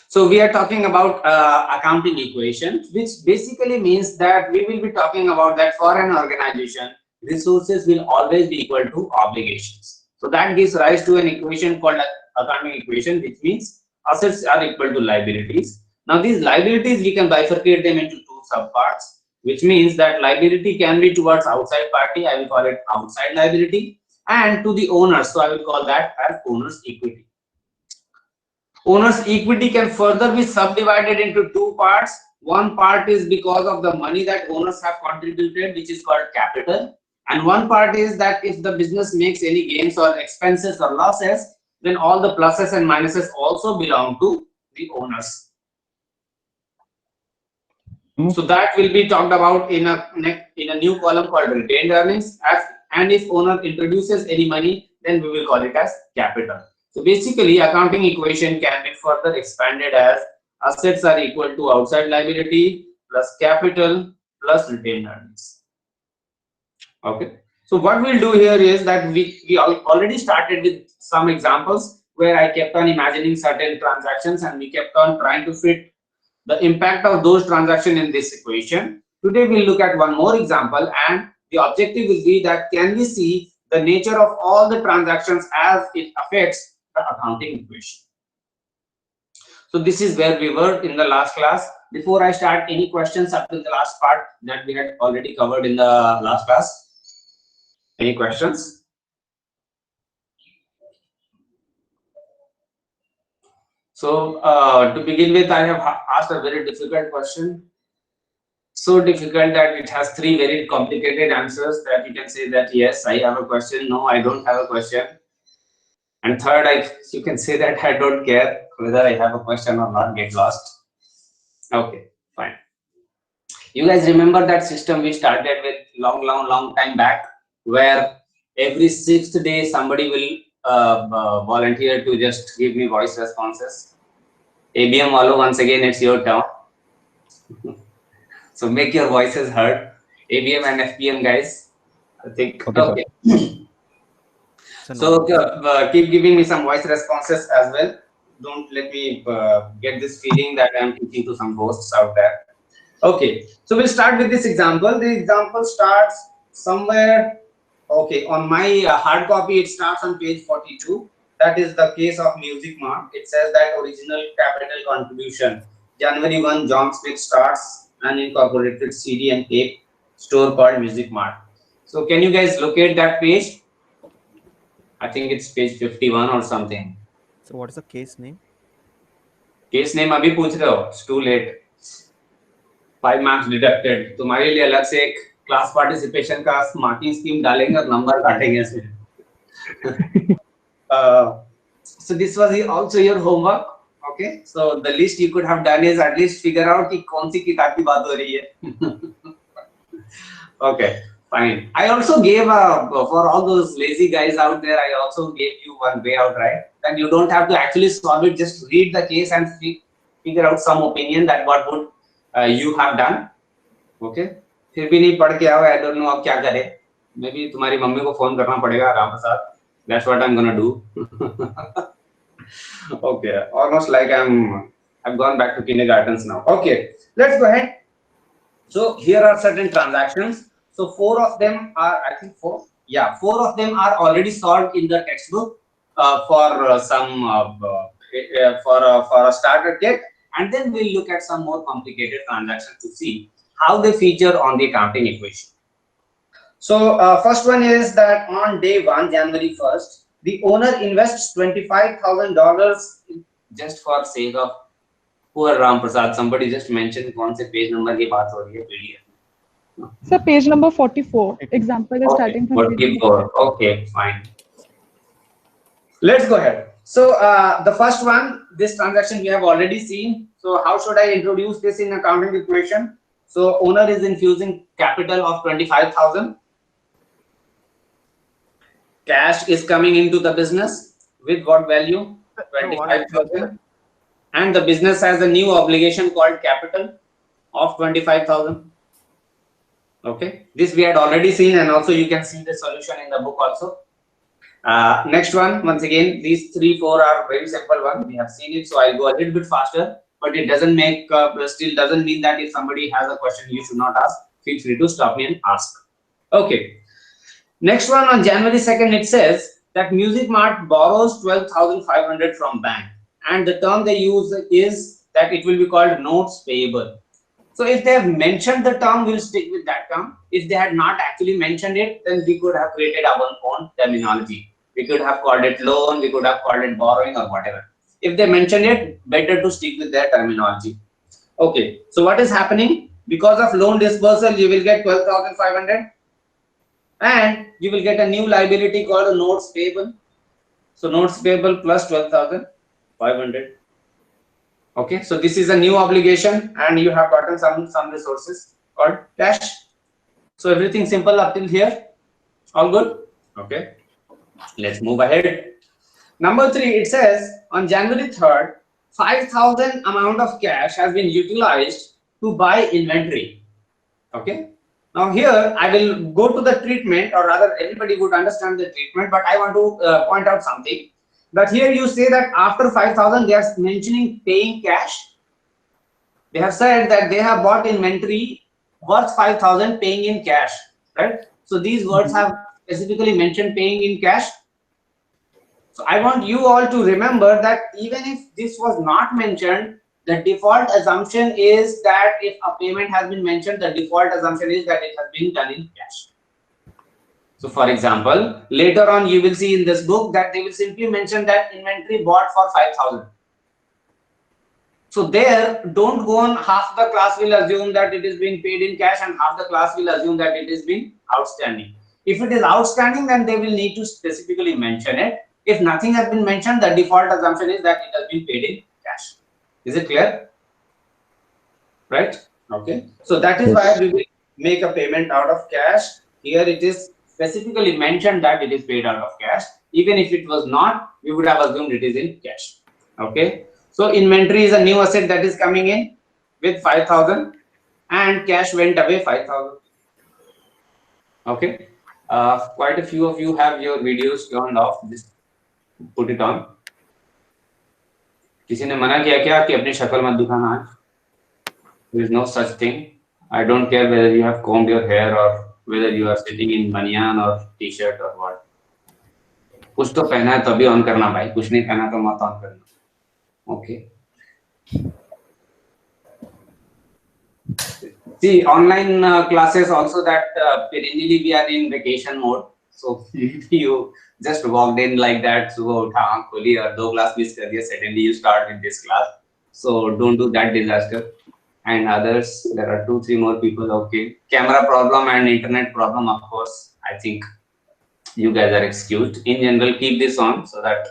So we are talking about accounting equation, which basically means that we will be talking about that for an organization, resources will always be equal to obligations. So that gives rise to an equation called accounting equation, which means assets are equal to liabilities. Now these liabilities, we can bifurcate them into two subparts, which means that liability can be towards outside party, I will call it outside liability, and to the owners, so I will call that as owner's equity. Owner's equity can further be subdivided into two parts. One part is because of the money that owners have contributed, which is called capital. And one part is that if the business makes any gains or expenses or losses, then all the pluses and minuses also belong to the owners. So that will be talked about in a new column called retained earnings. And if owner introduces any money, then we will call it as capital. So basically, accounting equation can be further expanded as assets are equal to outside liability plus capital plus retained earnings. Okay. So what we'll do here is that we already started with some examples where I kept on imagining certain transactions and we kept on trying to fit the impact of those transactions in this equation. Today we'll look at one more example, and the objective will be that can we see the nature of all the transactions as it affects the accounting equation. So this is where we were in the last class. Before I start, any questions up to the last part that we had already covered in the last class? Any questions? So to begin with, I have asked a very difficult question. So difficult that it has three very complicated answers that you can say that yes, I have a question, no, I don't have a question. And third, you can say that I don't care whether I have a question or not, get lost. Okay, fine. You guys remember that system we started with long time back, where every 6th day somebody will volunteer to just give me voice responses. ABM Wallo, once again, it's your turn. So make your voices heard. ABM and FPM guys, I think. Okay. So keep giving me some voice responses as well. Don't let me get this feeling that I'm teaching to some hosts out there. Okay, so we'll start with this example. The example starts somewhere. Okay, on my hard copy, it starts on page 42. That is the case of Music Mart. It says that original capital contribution. January 1, John Smith starts an incorporated CD and tape store called Music Mart. So can you guys locate that page? I think it's page 51 or something. So what is the case name? Case name abhi पूछ रहे हो? It's too late. 5 marks deducted. तुम्हारे लिए अलग से एक class participation का smarting scheme डालेंगे और नंबर काटेंगे इसमें. So this was also your homework. Okay, so the least you could have done is at least figure out कि कौन सी किताब की बात हो रही है. Okay, fine. I also gave for all those lazy guys out there, I also gave you one way out, right? And you don't have to actually solve it, just read the case and figure out some opinion that what would you have done. Okay, फिर भी नहीं पढ़ के आओ, I don't know अब क्या करें. Maybe तुम्हारी मम्मी को फोन करना पड़ेगा Ram Prasad. That's what I'm gonna do. Okay, almost like I've gone back to kindergartens now. Okay, let's go ahead. So here are certain transactions. So 4 of them are, I think 4. Yeah, 4 of them are already solved in the textbook for some for a starter kit, and then we'll look at some more complicated transactions to see how they feature on the accounting equation. So first one is that on day 1, January 1st, the owner invests $25,000 just for sake of poor Ram Prasad. Somebody just mentioned कौन से page number की बात हो रही है PDF. Sir, page number 44. Example is starting from 44. Okay, fine. Let's go ahead. So the first one, this transaction we have already seen. So how should I introduce this in accounting equation? So owner is infusing capital of 25,000. Cash is coming into the business with what value? 25,000. And the business has a new obligation called capital of 25,000. Okay, this we had already seen, and also you can see the solution in the book also. Next one, once again, these 3, 4 are very simple one. We have seen it, so I'll go a little bit faster. But it doesn't make still doesn't mean that if somebody has a question you should not ask. Feel free to stop me and ask. Okay. Next one, on January 2nd, it says that Music Mart borrows 12,500 from bank, and the term they use is that it will be called notes payable. So if they have mentioned the term, we'll stick with that term. If they had not actually mentioned it, then we could have created our own terminology. We could have called it loan, we could have called it borrowing or whatever. If they mentioned it, better to stick with their terminology. Okay, so what is happening? Because of loan dispersal, you will get 12,500 and you will get a new liability called a notes payable. So notes payable plus 12,500. Okay, so this is a new obligation and you have gotten some resources called cash. So everything simple up till here. All good? Okay, let's move ahead. Number 3, it says on January 3rd, 5,000 amount of cash has been utilized to buy inventory. Okay, now here I will go to the treatment, or rather everybody would understand the treatment, but I want to point out something. But here you say that after 5,000 they are mentioning paying cash. They have said that they have bought inventory worth 5,000 paying in cash, right? So these words have specifically mentioned paying in cash. So I want you all to remember that even if this was not mentioned, the default assumption is that if a payment has been mentioned, the default assumption is that it has been done in cash. So for example, later on you will see in this book that they will simply mention that inventory bought for 5,000. So there, don't go on, half the class will assume that it is being paid in cash and half the class will assume that it is being outstanding. If it is outstanding, then they will need to specifically mention it. If nothing has been mentioned, the default assumption is that it has been paid in cash. Is it clear? Right? Okay. So that is why we will make a payment out of cash. Here it is specifically mentioned that it is paid out of cash. Even if it was not, we would have assumed it is in cash. Okay. So inventory is a new asset that is coming in with 5,000 and cash went away 5,000. Okay. Quite a few of you have your videos turned off. Just put it on. किसी ने मना किया क्या कि अपनी शक्ल मत दिखाना है? There is no such thing. I don't care whether you have combed your hair or whether you are sitting in banyan or t-shirt or what. कुछ तो पहना है तभी ऑन करना भाई, कुछ नहीं पहना तो मत ऑन करना. Okay. See, online classes also that perennially we are in vacation mode. So if you just walked in like that, so kholi or 2 class miss kar diya, suddenly you start with this class. So don't do that disaster. And others, there are 2, 3 more people. Okay, camera problem and internet problem, of course. I think you guys are excused. In general, keep this on so that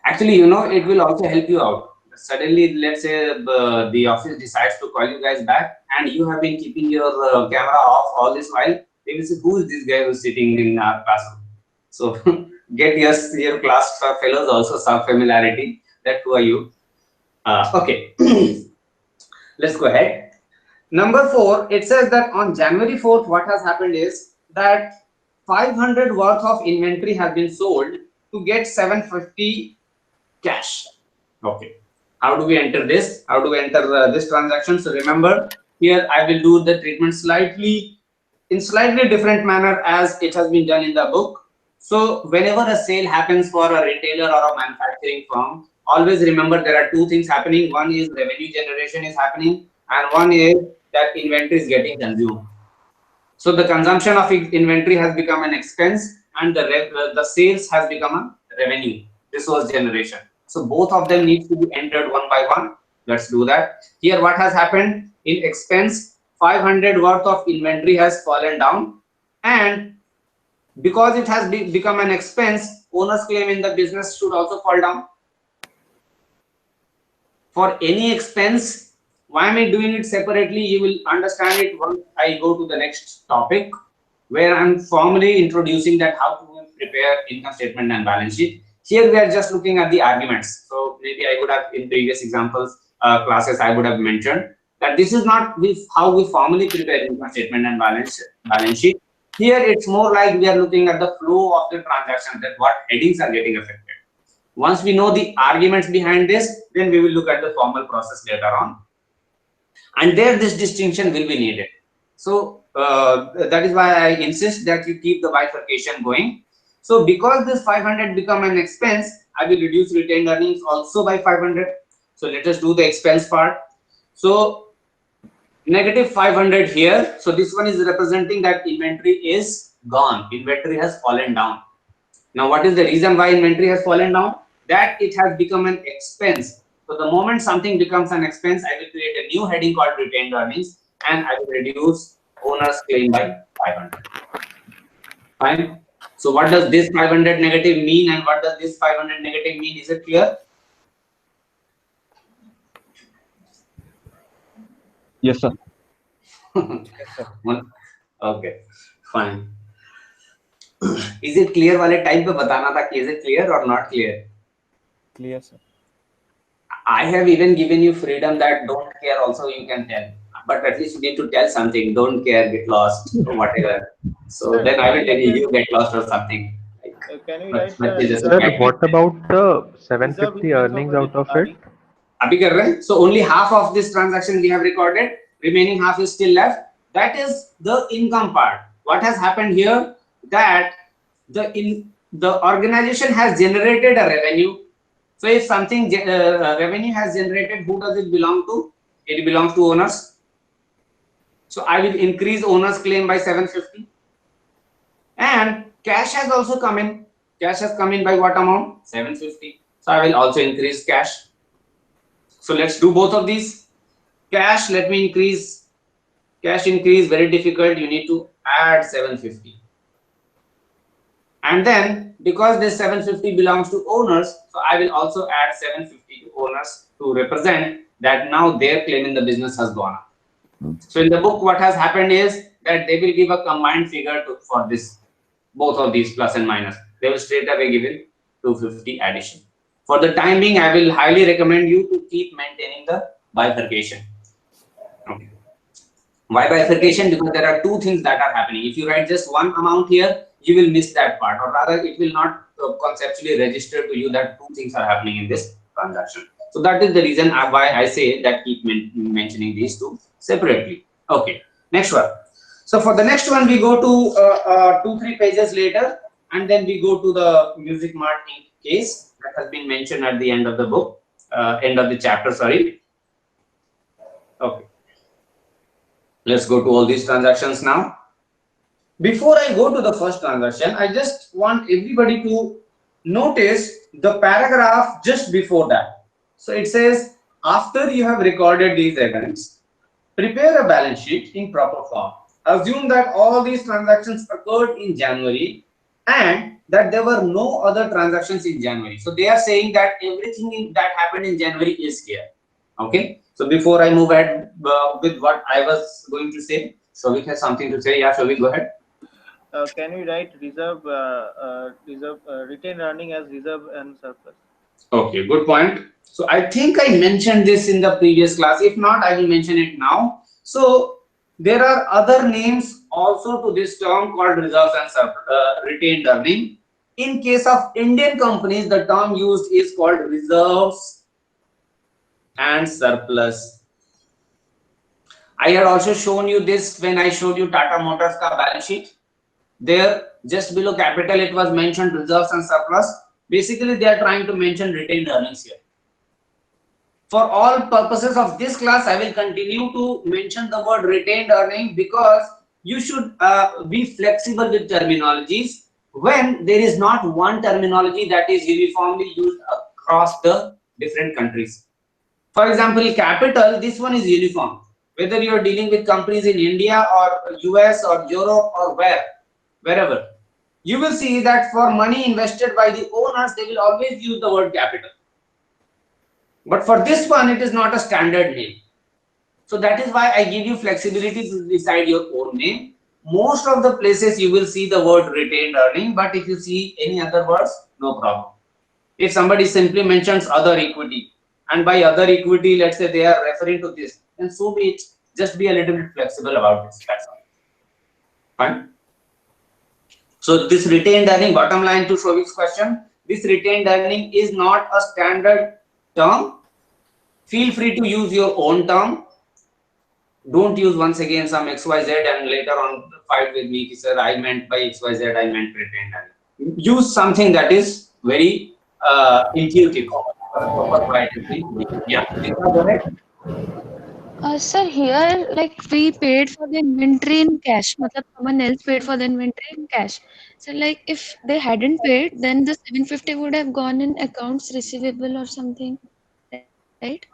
actually, you know, it will also help you out. Suddenly, let's say the office decides to call you guys back and you have been keeping your camera off all this while. They will say, who is this guy who's sitting in our classroom? So get your class fellows also some familiarity that who are you. Okay, let's go ahead. Number 4, it says that on January 4th, what has happened is that 500 worth of inventory has been sold to get 750 cash. Okay. How do we enter this? How do we enter this transaction? So remember, here I will do the treatment in slightly different manner as it has been done in the book. So whenever a sale happens for a retailer or a manufacturing firm, always remember there are 2 things happening. One is revenue generation is happening and one is that inventory is getting consumed. So the consumption of inventory has become an expense and the sales has become a revenue, resource generation. So both of them need to be entered one by one. Let's do that. Here what has happened in expense, 500 worth of inventory has fallen down, and because it has become an expense, owner's claim in the business should also fall down. For any expense, why am I doing it separately? You will understand it once I go to the next topic, where I'm formally introducing that how to prepare income statement and balance sheet. Here we are just looking at the arguments. So maybe I would have in previous examples classes I would have mentioned that this is not how we formally prepare income statement and balance sheet. Here it's more like we are looking at the flow of the transaction, that what headings are getting affected. Once we know the arguments behind this, then we will look at the formal process later on. And there this distinction will be needed. So that is why I insist that you keep the bifurcation going. So because this 500 become an expense, I will reduce retained earnings also by 500. So let us do the expense part. So negative 500 here. So this one is representing that inventory is gone. Inventory has fallen down. Now, what is the reason why inventory has fallen down? That it has become an expense. So the moment something becomes an expense, I will create a new heading called retained earnings, and I will reduce owner's claim by 500. Fine. So what does this 500 negative mean, and what does this 500 negative mean? Is it clear? Yes, sir. Okay, fine. Is it clear? वाले time पे बताना था कि is it clear or not clear? Clear, sir. I have even given you freedom that don't care also you can tell, but at least you need to tell something. Don't care, get lost, or whatever. So Sir, then I will tell you get lost or something. can we But- write but you just Sir, get- what about the reserve 750 expense earnings of out of RE? it? अभी कर रहे हैं. So only half of this transaction we have recorded. Remaining half is still left. That is the income part. What has happened here? That the organization has generated a revenue. So if something revenue has generated, who does it belong to? It belongs to owners. So I will increase owner's claim by 750. And cash has also come in. Cash has come in by what amount? 750. So I will also increase cash. So let's do both of these. Cash, let me increase. Cash increase, very difficult. You need to add 750. And then because this 750 belongs to owners, so I will also add 750 to owners to represent that now their claim in the business has gone up. So in the book, what has happened is that they will give a combined figure for this, both of these plus and minus. They will straight away give it 250 addition. For the time being, I will highly recommend you to keep maintaining the bifurcation. Okay. Why bifurcation? Because there are two things that are happening. If you write just one amount here, you will miss that part, or rather it will not conceptually register to you that two things are happening in this transaction. So that is the reason why I say that keep mentioning these two separately. Okay, next one. So for the next one, we go to 2-3 pages later, and then we go to the Music Mart Inc. case that has been mentioned at the end of the book, end of the chapter, sorry. Okay. Let's go to all these transactions now. Before I go to the first transaction, I just want everybody to notice the paragraph just before that. So it says, after you have recorded these events, prepare a balance sheet in proper form. Assume that all these transactions occurred in January and that there were no other transactions in January. So they are saying that everything that happened in January is here. Okay. So before I move ahead with what I was going to say, Shobik has something to say. Yeah, Shobik, go ahead. Can we write reserve, retained earning as reserve and surplus? Okay, good point. So I think I mentioned this in the previous class. If not, I will mention it now. So there are other names also to this term called reserves and retained earning. In case of Indian companies, the term used is called reserves and surplus. I had also shown you this when I showed you Tata Motors ka balance sheet. There, just below capital, it was mentioned reserves and surplus. Basically, they are trying to mention retained earnings here. For all purposes of this class, I will continue to mention the word retained earning because you should be flexible with terminologies when there is not one terminology that is uniformly used across the different countries. For example, capital, this one is uniform. Whether you are dealing with companies in India or US or Europe or wherever, you will see that for money invested by the owners, they will always use the word capital. But for this one, it is not a standard name. So that is why I give you flexibility to decide your own name. Most of the places you will see the word retained earning, but if you see any other words, no problem. If somebody simply mentions other equity, and by other equity, let's say they are referring to this, then so be it. Just be a little bit flexible about this. That's all. Fine. So this retained earning, bottom line to Shovik's question, this retained earning is not a standard term. Feel free to use your own term. Don't use once again some XYZ and later on fight with me, sir, I meant by XYZ, I meant retained earning. Use something that is very intuitive. Yeah, go ahead. Sir, here like we paid for the inventory in cash. Matlab someone else paid for the inventory in cash. So like if they hadn't paid, then the 750 would have gone in accounts receivable or something, right?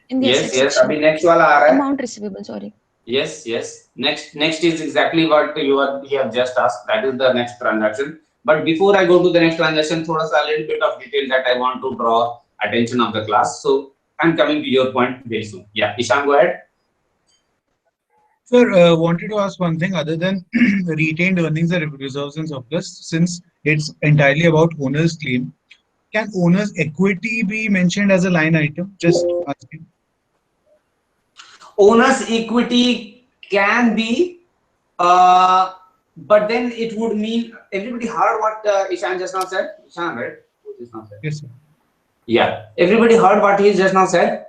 In the asset Yes, section. yes. अभी next वाला आ रहा है. Amount receivable, sorry. Yes, yes. Next is exactly what you have just asked. That is the next transaction. But before I go to the next transaction, thoda sa little bit of detail that I want to draw attention of the class. So I'm coming to your point very soon. Yeah, Ishan, go ahead. Sir, wanted to ask one thing other than retained earnings or reserves and surplus, since it's entirely about owner's claim. Can owner's equity be mentioned as a line item? Just asking. Owner's equity can be, but then it would mean everybody heard what Ishan just now said. Ishan, right? Just now said. Yes, sir. Yeah, everybody heard what he just now said.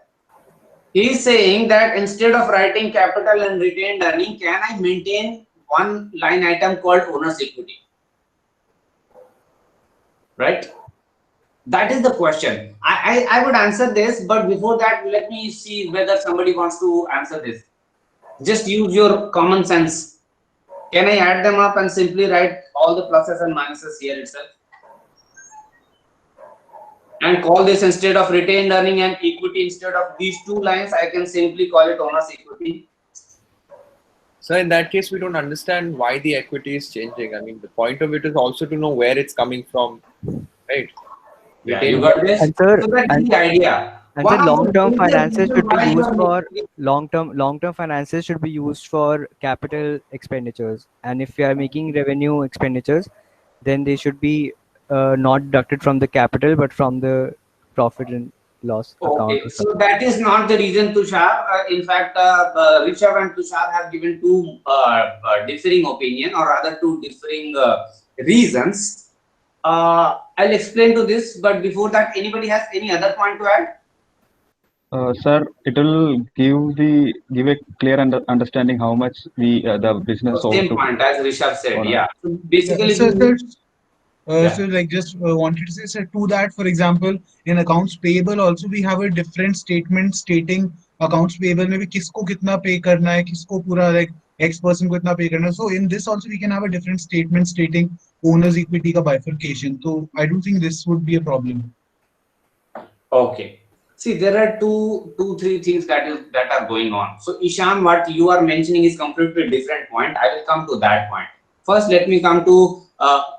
He is saying that instead of writing capital and retained earning, can I maintain one line item called owner's equity? Right? That is the question. I would answer this, but before that, let me see whether somebody wants to answer this. Just use your common sense. Can I add them up and simply write all the pluses and minuses here itself? And call this, instead of retained earning and equity, instead of these two lines, I can simply call it owner's equity. So in that case, we don't understand why the equity is changing. I mean, the point of it is also to know where it's coming from, right? Yeah, you got this. And sir, So that's the idea. and then long-term finances should be Why you used are for making- long-term finances should be used for capital expenditures. And if you are making revenue expenditures, then they should be not deducted from the capital, but from the profit and loss account. Okay, Or so something. that is not the reason, Tushar. In fact, Rishabh and Tushar have given two differing opinion, or rather two differing reasons. I'll explain to this, but before that, anybody has any other point to add? Sir, it will give a clear understanding how much the business So same point as Rishabh said. Alright. Yeah. So basically, So like just wanted to say, sir, to that, for example, in accounts payable also we have a different statement stating accounts payable में भी किसको कितना pay करना है, किसको पूरा like X person को इतना pay करना है. So in this also we can have a different statement stating owner's equity का bifurcation. So I don't think this would be a problem. okay. See, there are three things that are going on. So Ishan, what you are mentioning is completely different point. I will come to that point. First, let me come to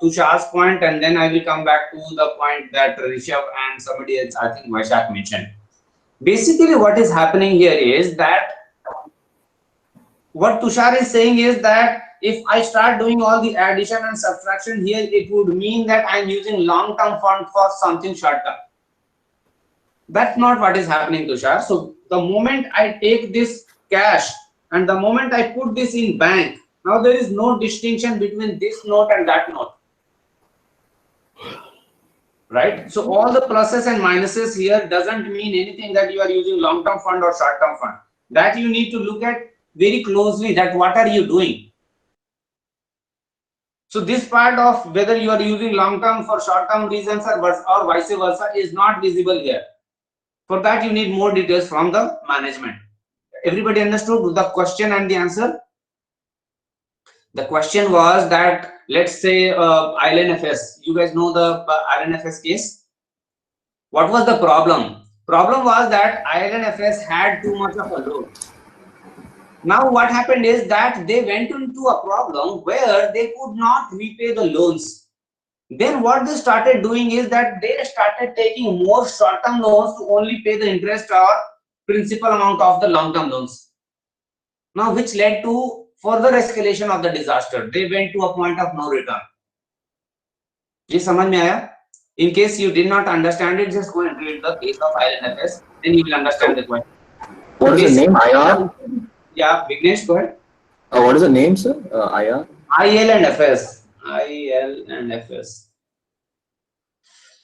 Tushar's point, and then I will come back to the point that Rishabh and somebody else, I think Vaishak, mentioned. Basically, what is happening here is that what Tushar is saying is that if I start doing all the addition and subtraction here, it would mean that I'm using long-term fund for something short-term. That's not what is happening, Tushar. So the moment I take this cash and the moment I put this in bank, now there is no distinction between this note and that note. Right? So all the pluses and minuses here doesn't mean anything that you are using long-term fund or short-term fund. That you need to look at very closely, that what are you doing? So this part of whether you are using long-term for short-term reasons or vice versa is not visible here. For that, you need more details from the management. Everybody understood the question and the answer? The question was that, let's say ILNFS, you guys know the ILNFS case. What was the problem? Problem was that ILNFS had too much of a load. Now what happened is that they went into a problem where they could not repay the loans. Then what they started doing is that they started taking more short-term loans to only pay the interest or principal amount of the long-term loans. Now, which led to further escalation of the disaster. They went to a point of no return. ये समझ में आया? In case you did not understand it, just go and read the case of ILNFS, then you will understand the question. What is the name? IR? Yeah, Vignesh, go ahead. What is the name, sir? IR? ILNFS. IL and FS.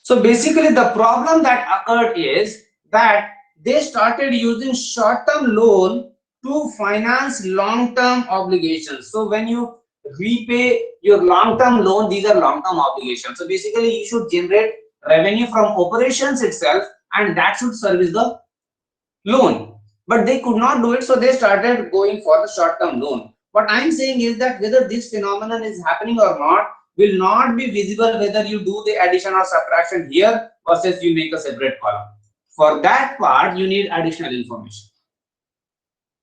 So basically the problem that occurred is that they started using short-term loan to finance long-term obligations. So when you repay your long-term loan, these are long-term obligations. So basically you should generate revenue from operations itself, and that should service the loan. But they could not do it, so they started going for the short-term loan. What I'm saying is that whether this phenomenon is happening or not will not be visible whether you do the addition or subtraction here versus you make a separate column. For that part, you need additional information,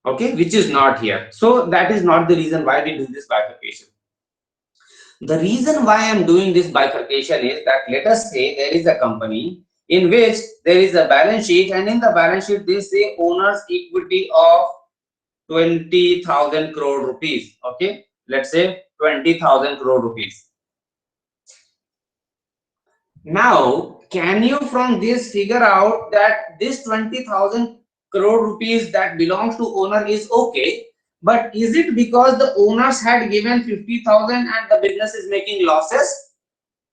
okay, which is not here. So that is not the reason why we do this bifurcation. The reason why I'm doing this bifurcation is that, let us say there is a company in which there is a balance sheet, and in the balance sheet they say owner's equity of 20,000 crore rupees. Okay, let's say 20,000 crore rupees. Now, can you from this figure out that this 20,000 crore rupees that belongs to owner is okay, but is it because the owners had given 50,000 and the business is making losses?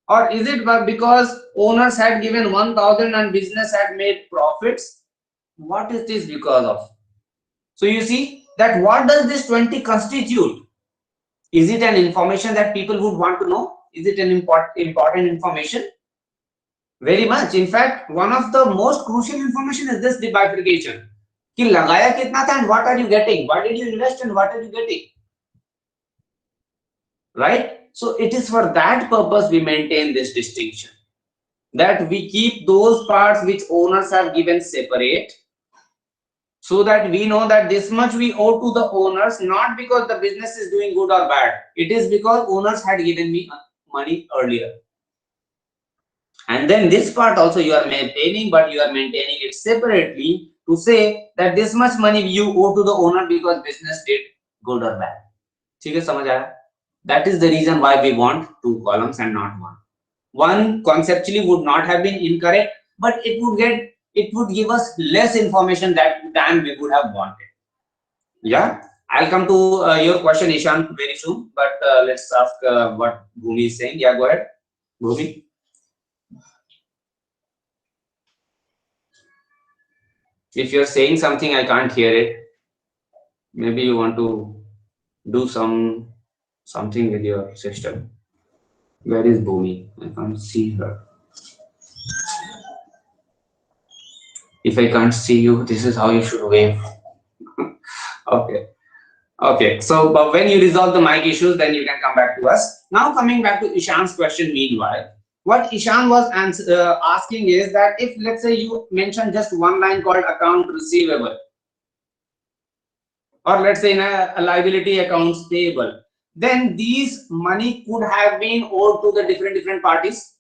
Or is it because owners had given 1,000 and business had made profits? What is this because of? So you see that what does this 20 constitute? Is it an information that people would want to know? Is it an important information? Very much. In fact, one of the most crucial information is this, the bifurcation. कि लगाया कितना था and what are you getting? Why did you invest and what are you getting? Right? So it is for that purpose we maintain this distinction, that we keep those parts which owners have given separate, so that we know that this much we owe to the owners, not because the business is doing good or bad. It is because owners had given me money earlier. And then this part also you are maintaining, but you are maintaining it separately to say that this much money you owe to the owner because business did good or bad. ठीक है, समझ आया? That is the reason why we want two columns and not one. One conceptually would not have been incorrect, but it would give us less information than we would have wanted. Yeah, I'll come to your question, Ishan, very soon. But let's ask what Bhumi is saying. Yeah, go ahead, Bhumi. If you're saying something, I can't hear it. Maybe you want to do something with your system. Where is Bhumi? I can't see her. If I can't see you, this is how you should wave. Okay. So, but when you resolve the mic issues, then you can come back to us. Now, coming back to Ishan's question, meanwhile, what Ishan was asking is that if, let's say, you mentioned just one line called account receivable, or let's say in a liability accounts payable, then these money could have been owed to the different parties.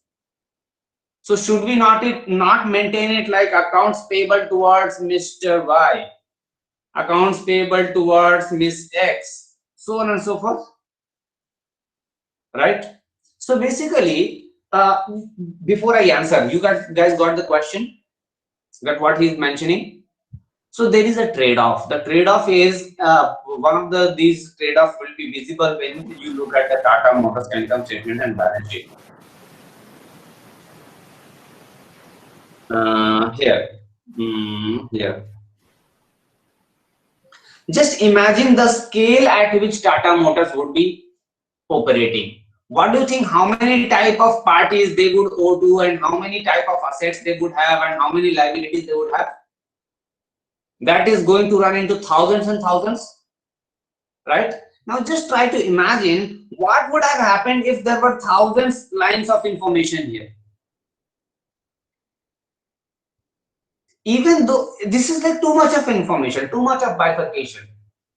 So should we not maintain it like accounts payable towards Mr. Y, accounts payable towards Miss X, so on and so forth, right? So basically, before I answer, you guys got the question, that what he's mentioning? So there is a trade-off. The trade-off is one of these trade-offs will be visible when you look at the Tata Motors income statement and balance sheet. Here. Just imagine the scale at which Tata Motors would be operating. What do you think? How many type of parties they would owe to, and how many type of assets they would have, and how many liabilities they would have? That is going to run into thousands and thousands, right? Now just try to imagine what would have happened if there were thousands lines of information here. Even though this is like too much of information, too much of bifurcation.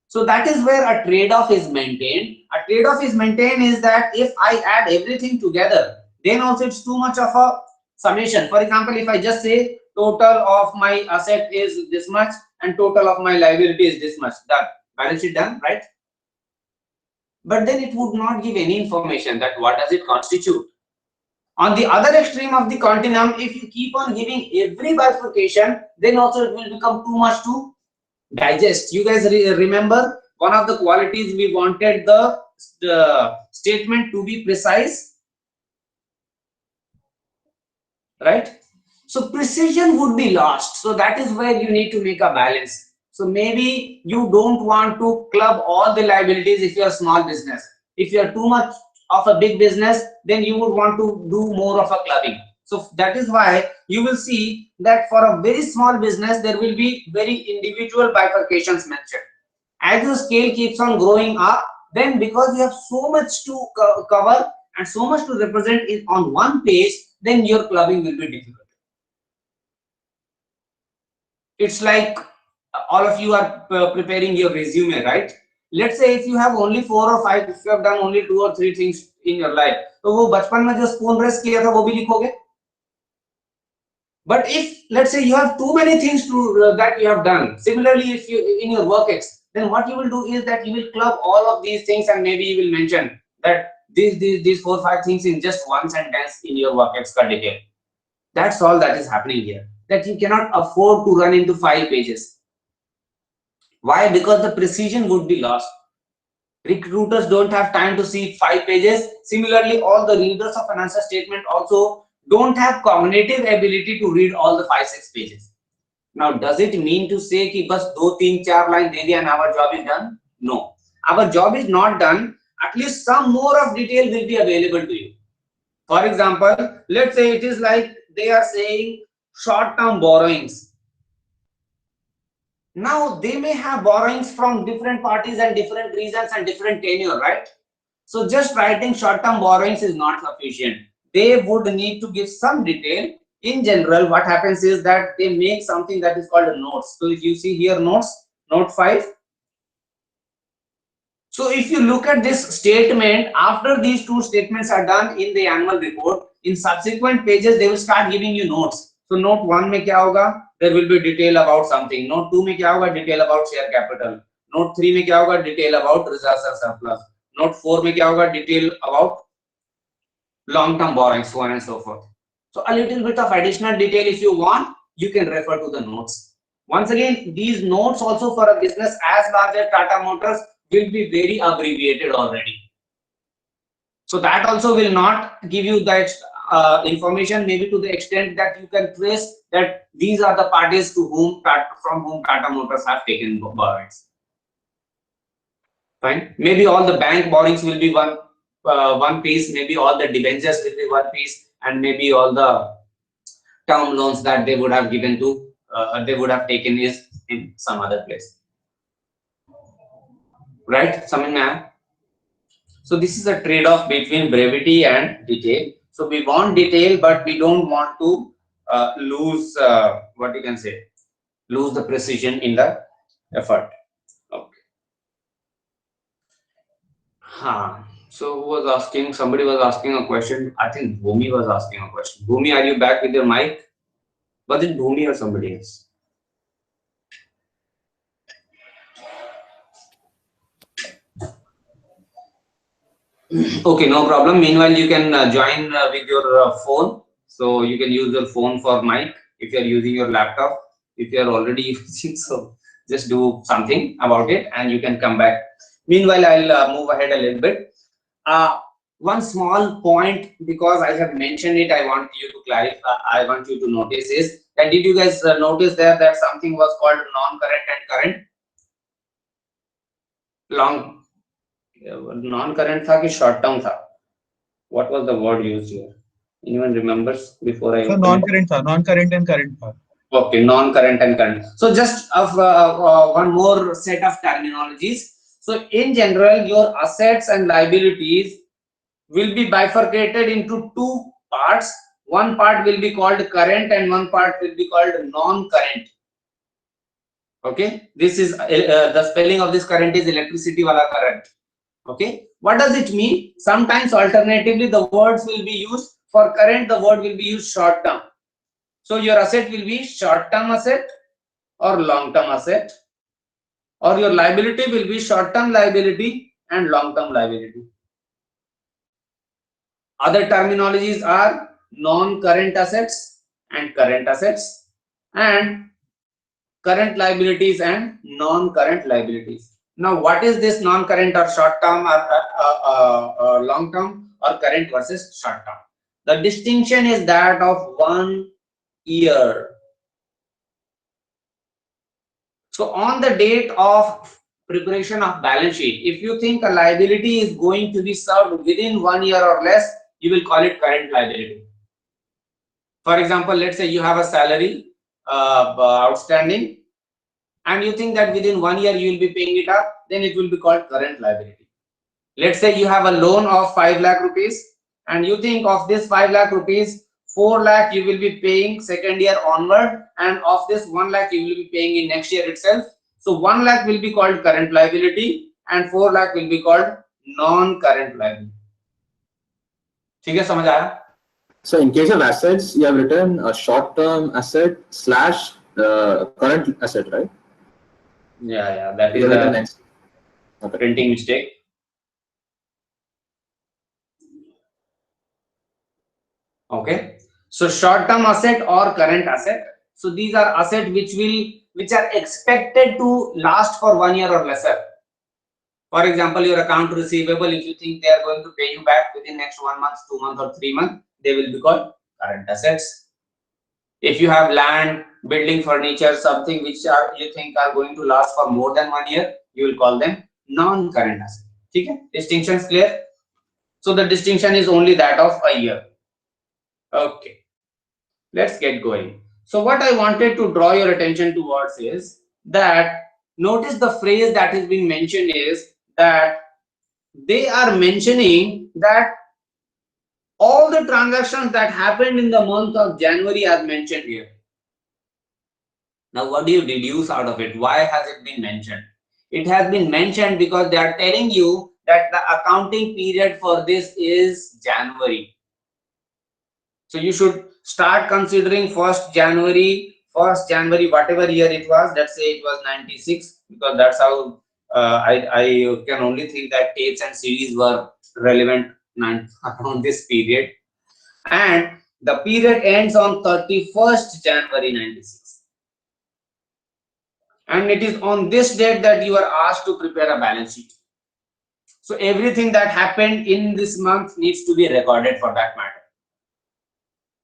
So that is where a trade-off is maintained. A trade-off is maintained is that if I add everything together, then also it's too much of a summation. For example, if I just say total of my asset is this much and total of my liability is this much, done, balance sheet done, right? But then it would not give any information that what does it constitute. On the other extreme of the continuum, if you keep on giving every bifurcation, then also it will become too much to digest. You guys remember one of the qualities we wanted the statement to be precise, right? So precision would be lost. So that is where you need to make a balance. So maybe you don't want to club all the liabilities if you're a small business. If you're too much of a big business, then you would want to do more of a clubbing. So that is why you will see that for a very small business, there will be very individual bifurcations mentioned. As your scale keeps on growing up, then because you have so much to cover and so much to represent on one page, then your clubbing will be difficult. It's like all of you are preparing your resume, right? Let's say if you have only 4 or 5, if you have done only 2 or 3 things in your life, तो वो बचपन में जो spoon race किया था वो भी लिखोगे. But if let's say you have too many things to that you have done, similarly if you in your work-ex, then what you will do is that you will club all of these things and maybe you will mention that these 4 or 5 things in just one sentence in your work-ex ka detail. That's all that is happening here. That you cannot afford to run into 5 pages. Why? Because the precision would be lost. Recruiters don't have time to see 5 pages. Similarly, all the readers of financial statement also don't have cognitive ability to read all the 5-6 pages. Now, does it mean to say कि बस 2-3-4 line दे दिया and our job is done? No, our job is not done. At least some more of detail will be available to you. For example, let's say it is like they are saying short-term borrowings. Now they may have borrowings from different parties and different reasons and different tenure, right? So just writing short-term borrowings is not sufficient. They would need to give some detail. In general, what happens is that they make something that is called a notes. So if you see here notes, note 5. So if you look at this statement, after these 2 statements are done in the annual report, in subsequent pages, they will start giving you notes. So note 1 में क्या होगा? There will be detail about something. Note 2 में क्या होगा? Detail about share capital. Note 3 में क्या होगा? Detail about reserves or surplus. Note 4 में क्या होगा? Detail about long-term borrowings, so on and so forth. So a little bit of additional detail if you want, you can refer to the notes. Once again, these notes also for a business as large as Tata Motors will be very abbreviated already. So that also will not give you that information, maybe to the extent that you can trace that these are the parties to whom from whom Tata Motors have taken borrowings. Fine. Maybe all the bank borrowings will be one piece. Maybe all the debentures will be one piece, and maybe all the term loans that they would have given to they would have taken is in some other place. Right? So this is a trade-off between brevity and detail. So we want detail, but we don't want to lose what you can say, lose the precision in the effort. Okay. So who was asking? Somebody was asking a question. I think Bhumi was asking a question. Bhumi, are you back with your mic? Was it Bhumi or somebody else? Okay, no problem. Meanwhile, you can join with your phone. So you can use your phone for mic if you are using your laptop. If you are already using, so just do something about it and you can come back. Meanwhile, I'll move ahead a little bit. One small point, because I have mentioned it, I want you to clarify, I want you to notice is that did you guys notice there that something was called non-current and current? Non-current था कि short term था? What was the word used here? Anyone remembers before I? So non-current and current था. Okay, non-current and current. So just one more set of terminologies. So in general, your assets and liabilities will be bifurcated into 2 parts. One part will be called current and one part will be called non-current. Okay, this is the spelling of this current is electricity wala current. Okay, what does it mean? Sometimes alternatively the words will be used. For current, the word will be used short term. So your asset will be short term asset or long term asset, or your liability will be short term liability and long term liability. Other terminologies are non-current assets and current assets, and current liabilities and non-current liabilities. Now, what is this non-current or short-term or long-term or current versus short-term? The distinction is that of 1 year. So on the date of preparation of balance sheet, if you think a liability is going to be served within 1 year or less, you will call it current liability. For example, let's say you have a salary outstanding, and you think that within 1 year you will be paying it up, then it will be called current liability. Let's say you have a loan of 5 lakh rupees, and you think of this 5 lakh rupees, 4 lakh you will be paying second year onward, and of this 1 lakh you will be paying in next year itself. So 1 lakh will be called current liability and 4 lakh will be called non-current liability. ठीक है, समझ आया? So in case of assets, you have written a short-term asset slash current asset, right? Yeah, that You is have written a next. Okay. printing mistake. Okay, so short-term asset or current asset. So these are assets which are expected to last for 1 year or lesser. For example, your account receivable, if you think they are going to pay you back within next 1 month, 2 months, or 3 months, they will be called current assets. If you have land, building, furniture, something which you think are going to last for more than 1 year, you will call them non-current assets. Okay, distinction is clear. So the distinction is only that of a year. Okay, let's get going. So what I wanted to draw your attention towards is that notice the phrase that is being mentioned is that they are mentioning that all the transactions that happened in the month of January are mentioned here. Now, what do you deduce out of it? Why has it been mentioned? It has been mentioned because they are telling you that the accounting period for this is January. So you should start considering 1st January, whatever year it was. Let's say it was 96, because that's how I can only think that tapes and CDs were relevant around this period. And the period ends on 31st January 96. And it is on this date that you are asked to prepare a balance sheet. So everything that happened in this month needs to be recorded for that matter.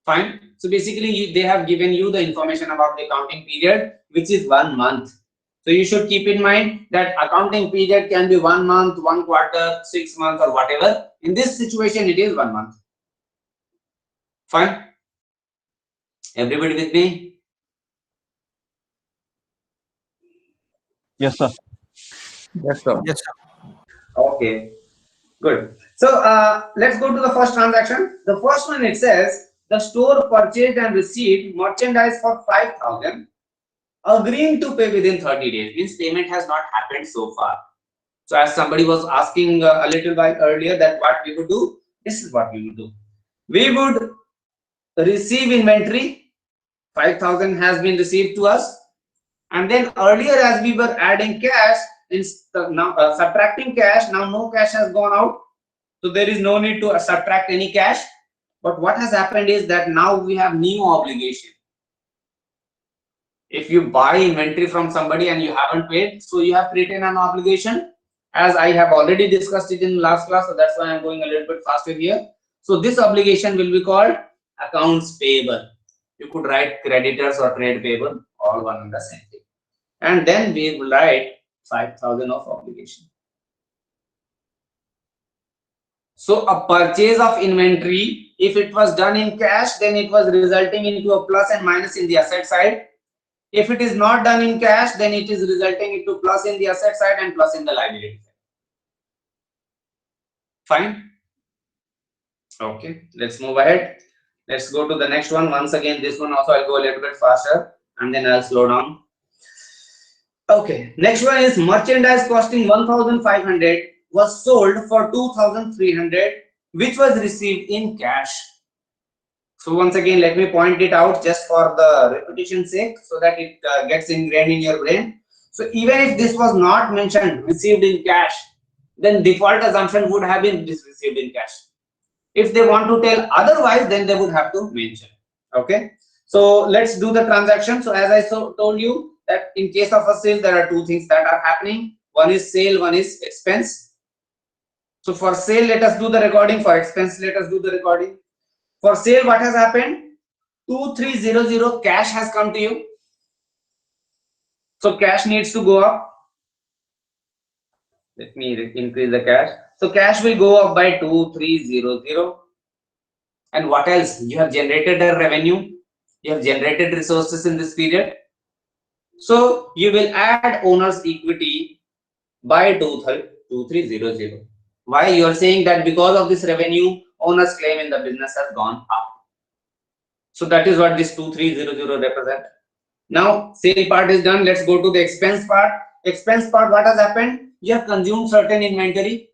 Fine. So basically they have given you the information about the accounting period, which is 1 month. So you should keep in mind that accounting period can be 1 month, 1 quarter, 6 months, or whatever. In this situation, it is 1 month. Fine. Everybody with me? Yes, sir. Yes, sir. Yes, sir. Okay, good. So let's go to the first transaction. The first one, it says the store purchased and received merchandise for 5,000, agreeing to pay within 30 days. Means payment has not happened so far. So as somebody was asking a little while earlier that what we would do, this is what we would do. We would receive inventory, 5,000 has been received to us, and then earlier as we were adding cash, now subtracting cash, now no cash has gone out, so there is no need to subtract any cash. But what has happened is that now we have new obligation. If you buy inventory from somebody and you haven't paid, so you have created an obligation, as I have already discussed it in last class, so that's why I'm going a little bit faster here. So this obligation will be called accounts payable. You could write creditors or trade payable, all one and the same thing. And then we will write 5,000 of obligation. So a purchase of inventory, if it was done in cash, then it was resulting into a plus and minus in the asset side. If it is not done in cash, then it is resulting into plus in the asset side and plus in the liability side. Fine. Okay, let's move ahead. Let's go to the next one. Once again, this one also I'll go a little bit faster and then I'll slow down. Okay, next one is merchandise costing 1,500 was sold for 2,300, which was received in cash. So once again, let me point it out just for the repetition's sake, so that it gets ingrained in your brain. So even if this was not mentioned, received in cash, then default assumption would have been this received in cash. If they want to tell otherwise, then they would have to mention. Okay, so let's do the transaction. So as I told you that in case of a sale, there are two things that are happening. One is sale, one is expense. So for sale, let us do the recording. For expense, let us do the recording. For sale, what has happened? 2300 cash has come to you. So cash needs to go up. Let me increase the cash. So cash will go up by 2300. And what else? You have generated a revenue. You have generated resources in this period. So you will add owner's equity by 2300. Why? You are saying that because of this revenue, owner's claim in the business has gone up. So that is what this 2300 represent. Now sale part is done. Let's go to the expense part. Expense part, what has happened? You have consumed certain inventory.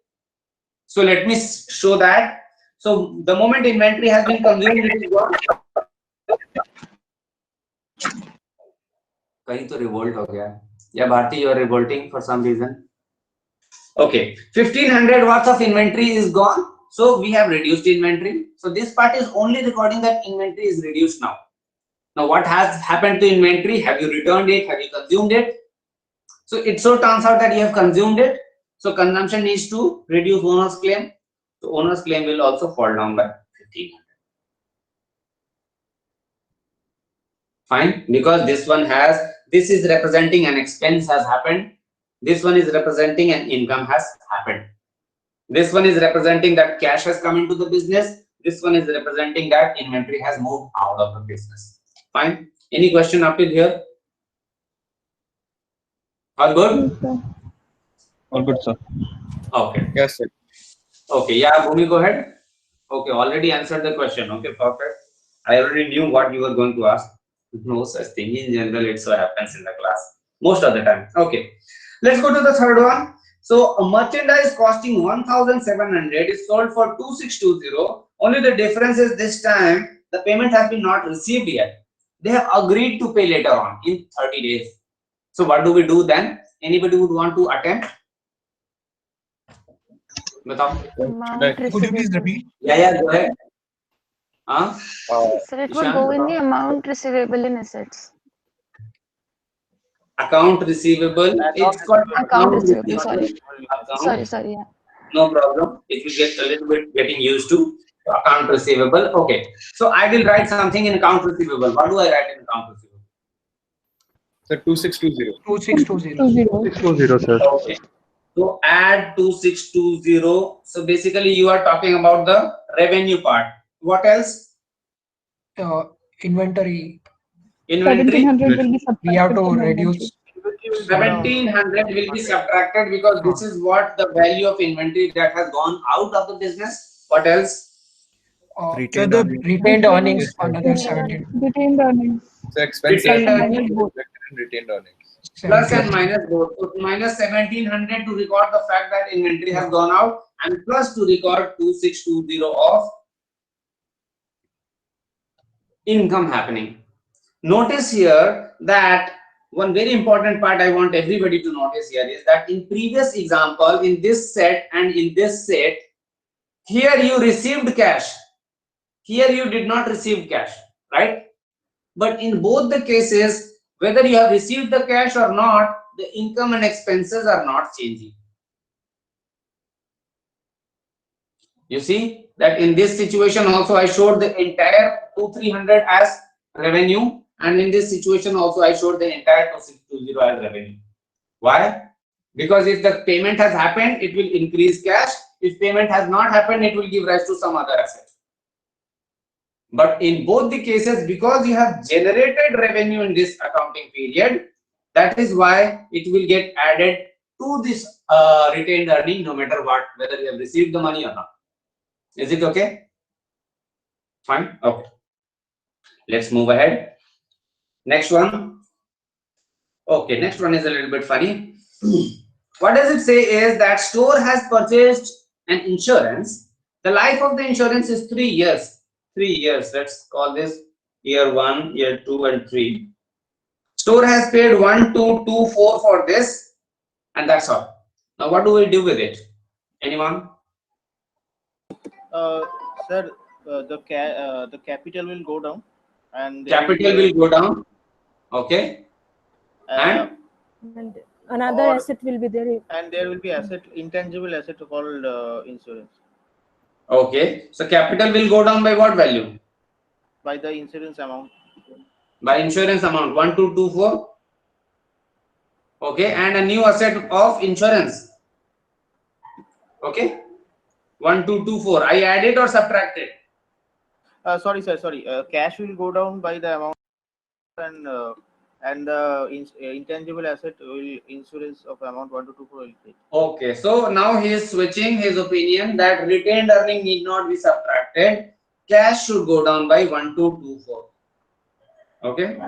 So let me show that. So the moment inventory has been consumed, it is gone. कहीं तो revolt हो गया. Yeah, Bharti, you are revolting for some reason. Okay, 1500 worth of inventory is gone. So we have reduced inventory. So this part is only recording that inventory is reduced now. Now what has happened to inventory? Have you returned it? Have you consumed it? So it so turns out that you have consumed it. So consumption needs to reduce owner's claim. So owner's claim will also fall down by 1500. Fine, because this is representing an expense has happened. This one is representing an income has happened. This one is representing that cash has come into the business. This one is representing that inventory has moved out of the business. Fine. Any question up till here? All good? All good, sir. Okay. Yes, sir. Okay. Yeah, Bhumi, go ahead. Okay, already answered the question. Okay, perfect. I already knew what you were going to ask. No such thing. In general, it so happens in the class. Most of the time. Okay. Let's go to the third one. So a merchandise costing 1,700 is sold for 2,620. Only the difference is this time the payment has been not received yet. They have agreed to pay later on in 30 days. So what do we do then? Anybody would want to attempt? Amount Could you please receivable. repeat? Yeah, go ahead. So it would go in the amount receivable in assets. Account receivable. It's called Account receivable. Sorry. Account. Sorry. Yeah. No problem. It will get a little bit getting used to account receivable. Okay. So I will write something in account receivable. What do I write in account receivable? So 2620. 620, sir. Okay. So add 2620. So basically you are talking about the revenue part. What else? Inventory. Inventory. 1700 will be subtracted. We have to from the reduce. 1700 will be subtracted because this is what the value of inventory that has gone out of the business. What else? So the retained earnings, another 17. Retained earnings. So expenses Retained are earnings. reflected in retained earnings. Plus and minus both. So minus 1700 to record the fact that inventory has gone out, and plus to record 2620 of income happening. Notice here that one very important part I want everybody to notice here is that in previous example, in this set and in this set, here you received cash. Here you did not receive cash, right? But in both the cases, whether you have received the cash or not, the income and expenses are not changing. You see that in this situation also I showed the entire 2300 as revenue, and in this situation also I showed the entire 2620 as revenue. Why? Because if the payment has happened, it will increase cash. If payment has not happened, it will give rise to some other asset. But in both the cases, because you have generated revenue in this accounting period, that is why it will get added to this retained earning no matter what, whether you have received the money or not. Is it okay? Fine. Okay. Let's move ahead. Next one. Okay, next one is a little bit funny. What does it say is that store has purchased an insurance. The life of the insurance is 3 years. 3 years. Let's call this year 1, year 2, and 3. Store has paid 1, 2, 2, 4 for this, and that's all. Now, what do we do with it? Anyone? Sir, the capital will go down, and Capital will go down. Okay. And another Or- asset will be there. And there will be intangible asset called insurance. Okay, so capital will go down by what value? By the insurance amount. By insurance amount 1224. Okay, and a new asset of insurance. Okay, 1224. I added or subtracted? Sorry, sir. Sorry. Cash will go down by the amount, and the intangible asset will insurance of amount 1224 will take. Okay, so now he is switching his opinion that retained earning need not be subtracted. Cash should go down by 1224. Okay.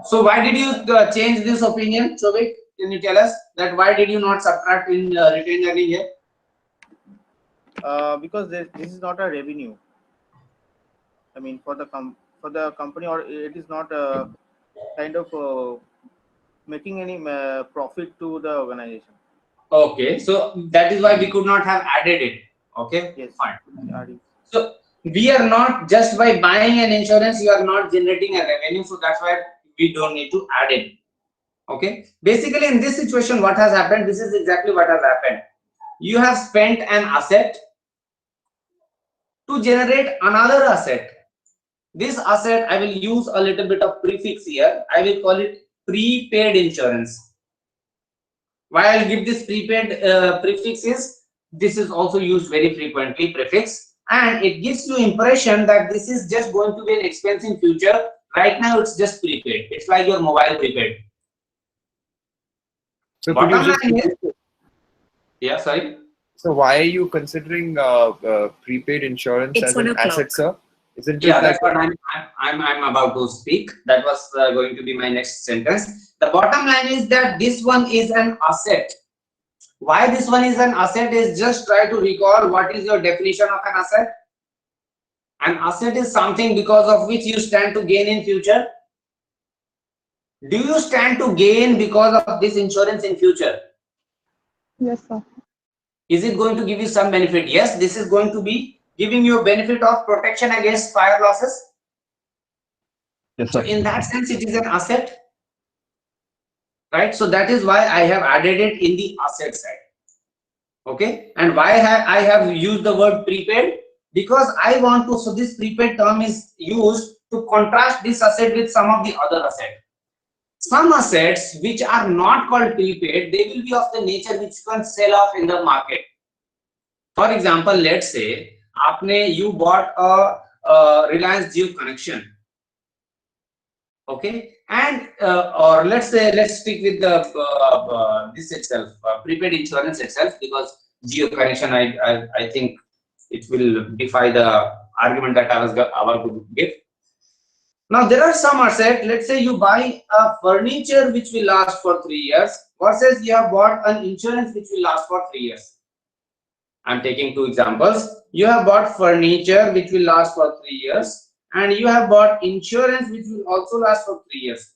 So why did you change this opinion, Shobik? Can you tell us that why did you not subtract in retained earning here? Because this is not a revenue. I mean, for the company, or it is not kind of making any profit to the organization. Okay, so that is why we could not have added it. Okay, yes, fine. So we are not, just by buying an insurance, you are not generating a revenue, so that's why we don't need to add it. Okay, basically in this situation, what has happened? This is exactly what has happened. You have spent an asset to generate another asset. This asset, I will use a little bit of prefix here. I will call it prepaid insurance. Why I'll give this prepaid prefix is, this is also used very frequently, prefix, and it gives you impression that this is just going to be an expense in future. Right now it's just prepaid. It's like your mobile prepaid. So Bottom line is, yeah, sorry. So why are you considering prepaid insurance as an asset, sir? Isn't it That's what I'm about to speak. That was going to be my next sentence. The bottom line is that this one is an asset. Why this one is an asset is, just try to recall what is your definition of an asset. An asset is something because of which you stand to gain in future. Do you stand to gain because of this insurance in future? Yes, sir. Is it going to give you some benefit? Yes, this is going to be giving you a benefit of protection against fire losses. Yes, so in that sense, it is an asset, right? So that is why I have added it in the asset side. Okay, and why I have used the word prepaid? Because I want to, so this prepaid term is used to contrast this asset with some of the other assets. Some assets which are not called prepaid, they will be of the nature which can sell off in the market. For example, let's say you bought a Reliance Jio connection, okay, and or let's stick with the this itself, prepaid insurance itself, because Jio connection, I think it will defy the argument that I was about to give. Now there are some assets. Let's say you buy a furniture which will last for 3 years versus you have bought an insurance which will last for 3 years. I'm taking two examples. You have bought furniture which will last for 3 years, and you have bought insurance which will also last for 3 years.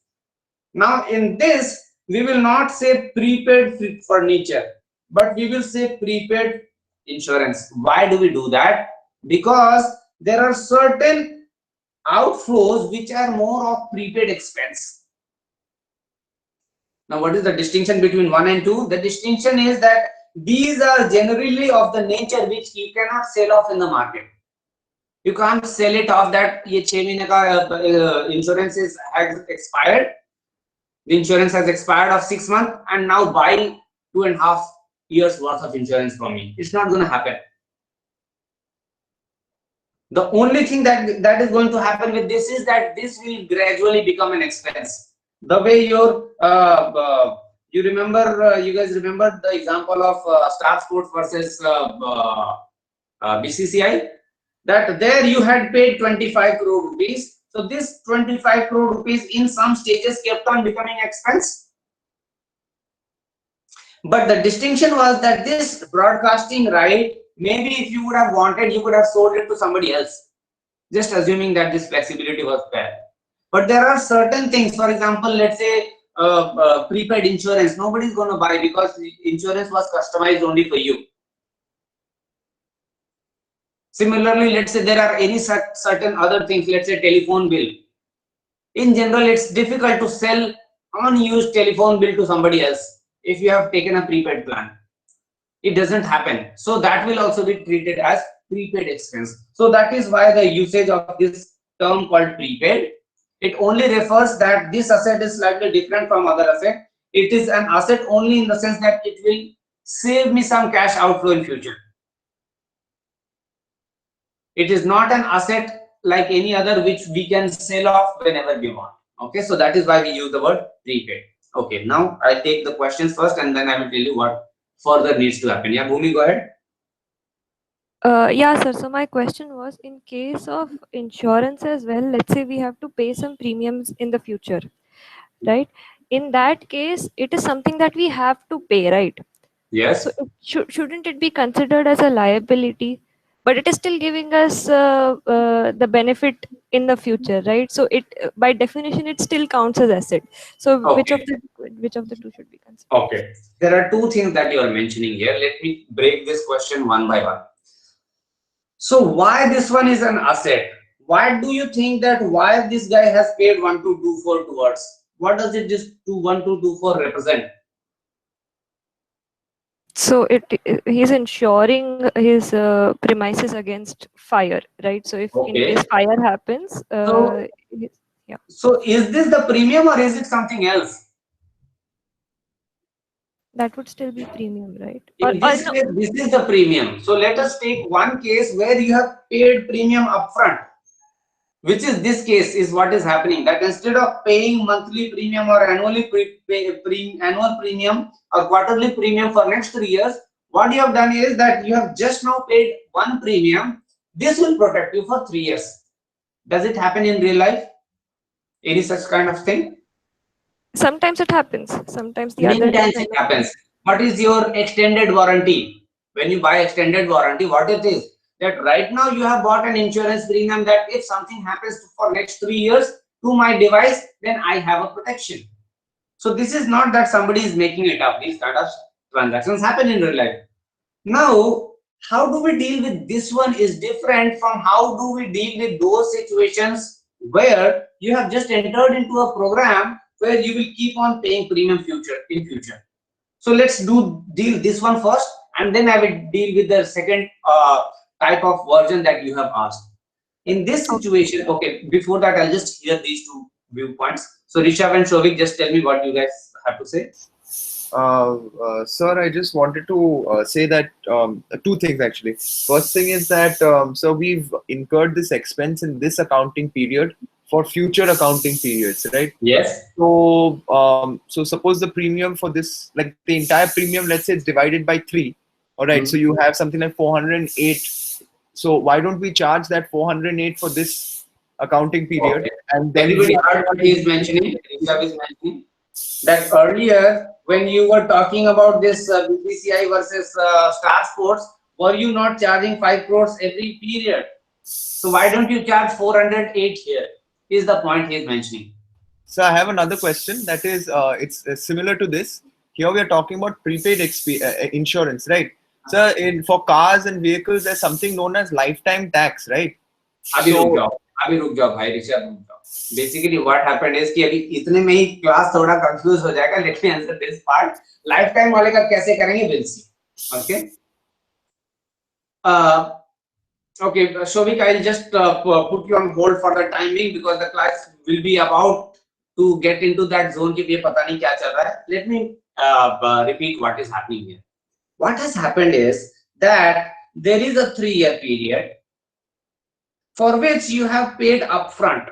Now in this, we will not say prepaid furniture, but we will say prepaid insurance. Why do we do that? Because there are certain outflows which are more of prepaid expense. Now what is the distinction between 1 and 2? The distinction is that these are generally of the nature which you cannot sell off in the market. You can't sell it off that ye 6 mahine ka insurance has expired. The insurance has expired of 6 months, and now buy 2.5 years worth of insurance from me. It's not going to happen. The only thing that is going to happen with this is that this will gradually become an expense. The way your you remember, you guys remember the example of Star Sports versus BCCI, that there you had paid 25 crore rupees. So this 25 crore rupees in some stages kept on becoming expense. But the distinction was that this broadcasting right, maybe if you would have wanted, you could have sold it to somebody else, just assuming that this flexibility was there. But there are certain things, for example, let's say prepaid insurance, nobody is going to buy because the insurance was customized only for you. Similarly, let's say there are any certain other things, let's say telephone bill. In general, it's difficult to sell unused telephone bill to somebody else. if you have taken a prepaid plan. It doesn't happen. So that will also be treated as prepaid expense. So that is why the usage of this term called prepaid. It only refers that this asset is slightly different from other asset. It is an asset only in the sense that it will save me some cash outflow in future. It is not an asset like any other which we can sell off whenever we want. Okay, so that is why we use the word prepaid. Okay, now I'll take the questions first and then I will tell you what further needs to happen. Yeah, Bhumi, go ahead. Yeah, sir. So my question was, in case of insurance as well, let's say we have to pay some premiums in the future, right? In that case, it is something that we have to pay, right? Yes. So shouldn't it be considered as a liability? But it is still giving us the benefit in the future, right? So it, by definition, it still counts as asset. So Okay. which of the two should be considered? Okay. There are two things that you are mentioning here. Let me break this question one by one. So why this one is an asset? Why do you think that why this guy has paid 1224 towards? What does it this 1224 represent? So he's insuring his premises against fire, right? So if in Okay. case fire happens, yeah. So is this the premium or is it something else? That would still be premium, right? In this case, this is the premium. So let us take one case where you have paid premium upfront, which is this case is what is happening. That instead of paying monthly premium or annual premium or quarterly premium for next 3 years, what you have done is that you have just now paid one premium. This will protect you for 3 years. Does it happen in real life? Any such kind of thing? Sometimes it happens. Sometimes the Many other times it happens. What is your extended warranty? When you buy extended warranty, what it is? That right now you have bought an insurance premium that if something happens for next 3 years to my device, then I have a protection. So this is not that somebody is making it up. These kind of transactions happen in real life. Now, how do we deal with this one is different from how do we deal with those situations where you have just entered into a program where you will keep on paying premium in future. So let's deal this one first, and then I will deal with the second type of version that you have asked. In this situation, okay, before that, I'll just hear these two viewpoints. So Rishabh and Shovik, just tell me what you guys have to say. Sir, I just wanted to say that two things actually. First thing is that so we've incurred this expense in this accounting period for future accounting periods, right? Yes. So so suppose the premium for this, like the entire premium, let's say it's divided by 3. All right. So you have something like 408. So why don't we charge that 408 for this accounting period? Okay. And then everybody heard what he is mentioning. Rishabh is mentioning that earlier when you were talking about this BPCI versus Star Sports, were you not charging 5 crores every period? So why don't you charge 408 here? Is the point he is mentioning. So I have another question that is it's similar to this. Here we are talking about prepaid insurance, right? So for cars and vehicles, there's something known as lifetime tax, right? अभी रुक जाओ भाई ऋषभ, रुक जाओ. Basically what happened is कि अभी इतने में ही क्लास थोड़ा कंफ्यूज हो जाएगा. Let me answer this part. Lifetime वाले का कैसे करेंगे? We'll see. Okay. Okay, Shovik, I'll just put you on hold for the time being because the class will be about to get into that zone कि ये पता नहीं क्या चल रहा है. Let me repeat what is happening here. What has happened is that there is a 3-year period for which you have paid upfront.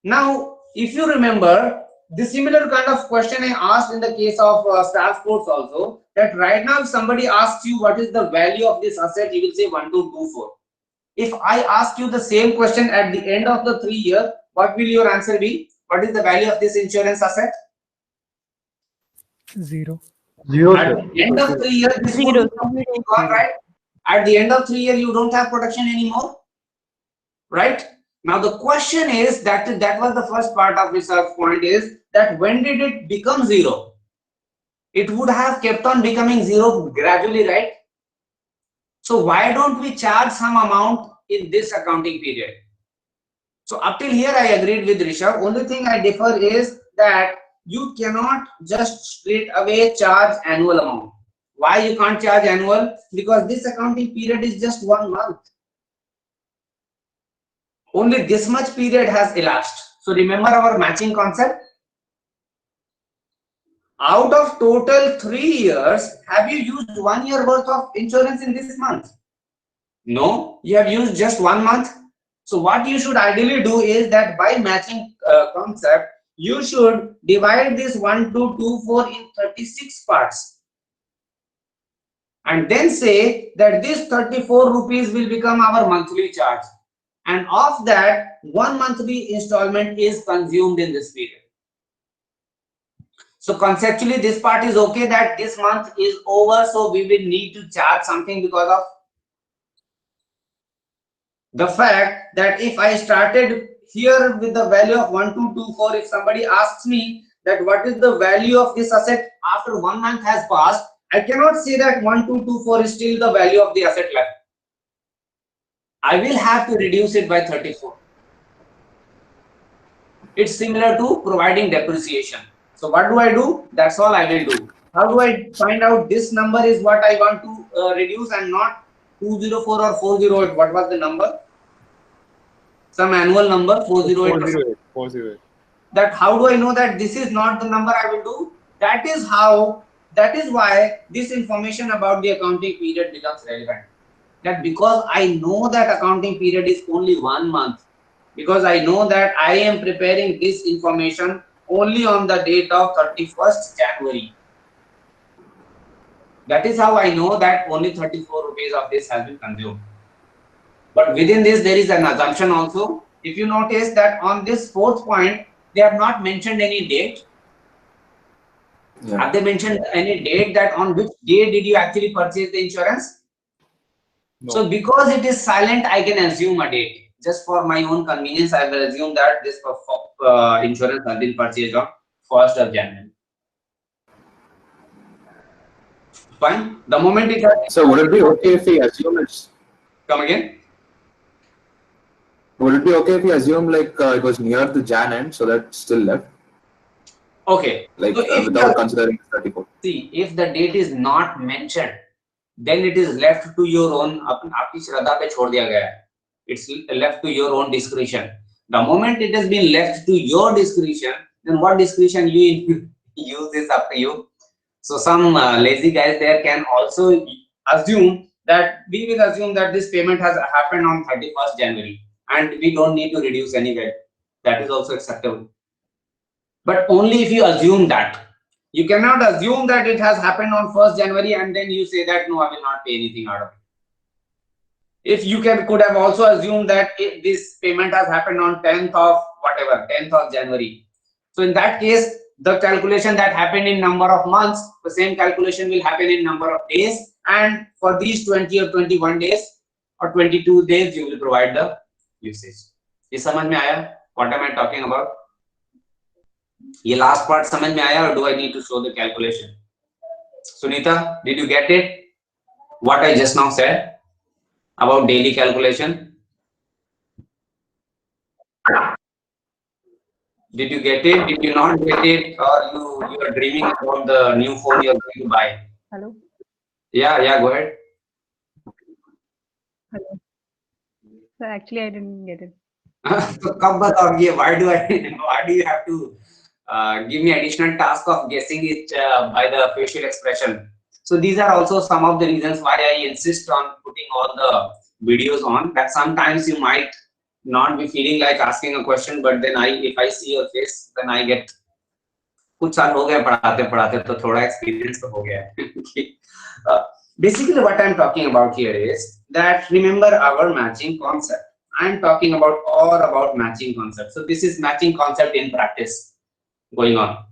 Now, if you remember, the similar kind of question I asked in the case of Star Sports also, that right now if somebody asks you what is the value of this asset, you will say 1224. If I ask you the same question at the end of the 3 years, what will your answer be? What is the value of this insurance asset? 0. At the end of 3 years, this would be completely gone, right? At the end of 3 years, you don't have protection anymore, right? Now the question is that was the first part of research point is that when did it become 0? It would have kept on becoming 0 gradually, right? So why don't we charge some amount in this accounting period? So up till here I agreed with Rishabh. Only thing I differ is that you cannot just straight away charge annual amount. Why you can't charge annual? Because this accounting period is just 1 month. Only this much period has elapsed. So remember our matching concept? Out of total 3 years, have you used 1 year worth of insurance in this month? No, you have used just 1 month. So what you should ideally do is that by matching concept, you should divide this 1224 in 36 parts. And then say that this 34 rupees will become our monthly charge. And of that, 1 monthly installment is consumed in this period. So conceptually, this part is okay that this month is over, so we will need to charge something because of the fact that if I started here with the value of 1224, if somebody asks me that what is the value of this asset after 1 month has passed, I cannot say that 1224 is still the value of the asset left. I will have to reduce it by 34. It's similar to providing depreciation. So what do I do? That's all I will do. How do I find out this number is what I want to reduce and not 204 or 408? What was the number? Some annual number, 408. 408. That how do I know that this is not the number I will do? That is why this information about the accounting period becomes relevant. That because I know that accounting period is only 1 month, because I know that I am preparing this information only on the date of 31st January. That is how I know that only 34 rupees of this has been consumed. But within this, there is an assumption also. If you notice that on this 4th point, they have not mentioned any date. Yeah. Have they mentioned any date that on which day did you actually purchase the insurance? No. So because it is silent, I can assume a date. Just for my own convenience, I will assume that this insurance has been purchased on 1st of January. Fine. The moment it has... So would it be okay if we assume it's... Come again? Would it be okay if we assume like it was near the Jan end, so that's still left? Okay. Like so without considering 34. See, if the date is not mentioned, then it is left to your own. आपकी श्रद्धा पे छोड़ दिया गया है. It's left to your own discretion. The moment it has been left to your discretion, then what discretion you use is up to you. So some lazy guys there can also assume that we will assume that this payment has happened on 31st January and we don't need to reduce anywhere. That is also acceptable. But only if you assume that. You cannot assume that it has happened on 1st January and then you say that no, I will not pay anything out of it. If you could have also assumed that this payment has happened on 10th of whatever, 10th of January. So in that case, the calculation that happened in number of months, the same calculation will happen in number of days. And for these 20 or 21 days or 22 days, you will provide the usage. Is समझ में आया? What am I talking about? ये last part समझ में आया or do I need to show the calculation? Sunita, did you get it? What I just now said about daily calculation? Did you get it? Did you not get it? Or you are dreaming about the new phone you are going to buy? Hello. Yeah, go ahead. Hello. So actually, I didn't get it. So कब बताओगे? Why do you have to give me additional task of guessing it by the facial expression? So these are also some of the reasons why I insist on putting all the videos on. That sometimes you might not be feeling like asking a question, but then if I see your face, then I get कुछ साल हो गए पढ़ाते तो थोड़ा experience तो हो गया है. Basically what I'm talking about here is that remember our matching concept. I'm talking about matching concept. So this is matching concept in practice going on.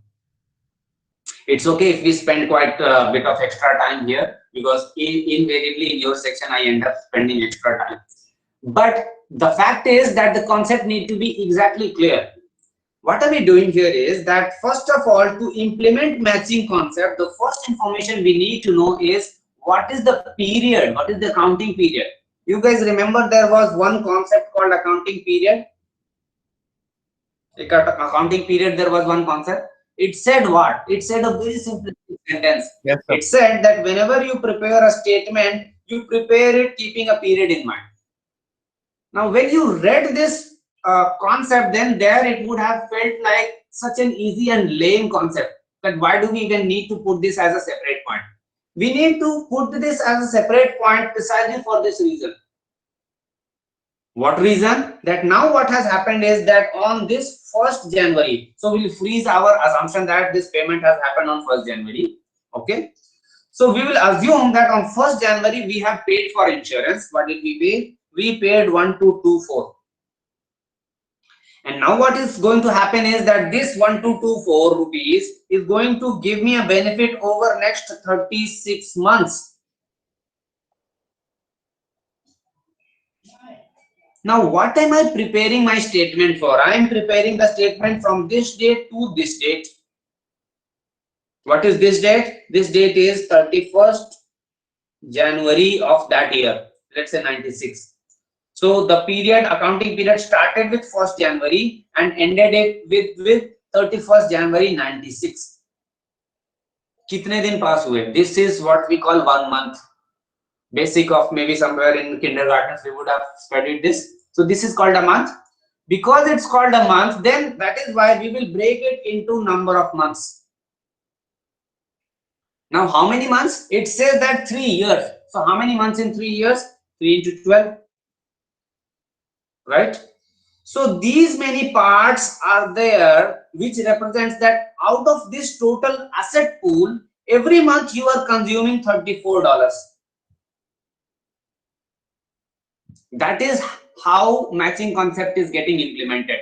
It's okay if we spend quite a bit of extra time here because invariably in your section I end up spending extra time. But the fact is that the concept need to be exactly clear. What are we doing here is that first of all, to implement matching concept, the first information we need to know is what is the period, what is the accounting period. You guys remember there was one concept called accounting period? Accounting period, there was one concept. It said what? It said a very simple sentence. Yes, sir. It said that whenever you prepare a statement, you prepare it keeping a period in mind. Now, when you read this concept, then there it would have felt like such an easy and lame concept, that why do we even need to put this as a separate point? We need to put this as a separate point precisely for this reason. What reason? That now what has happened is that on this 1st January, so we'll freeze our assumption that this payment has happened on 1st January. Okay. So we will assume that on 1st January we have paid for insurance. What did we pay? We paid 1224. And now what is going to happen is that this 1224 rupees is going to give me a benefit over next 36 months. Now, what am I preparing my statement for? I am preparing the statement from this date to this date. What is this date? This date is 31st January of that year. Let's say 96. So the period, accounting period started with 1st January and ended it with 31st January 96. Kitne din pass hue? This is what we call 1 month. Basic of maybe somewhere in kindergarten we would have studied this. So this is called a month. Because it's called a month, then that is why we will break it into number of months. Now how many months? It says that 3 years. So how many months in 3 years? 3 into 12. Right? So these many parts are there which represents that out of this total asset pool, every month you are consuming $34. That is how matching concept is getting implemented.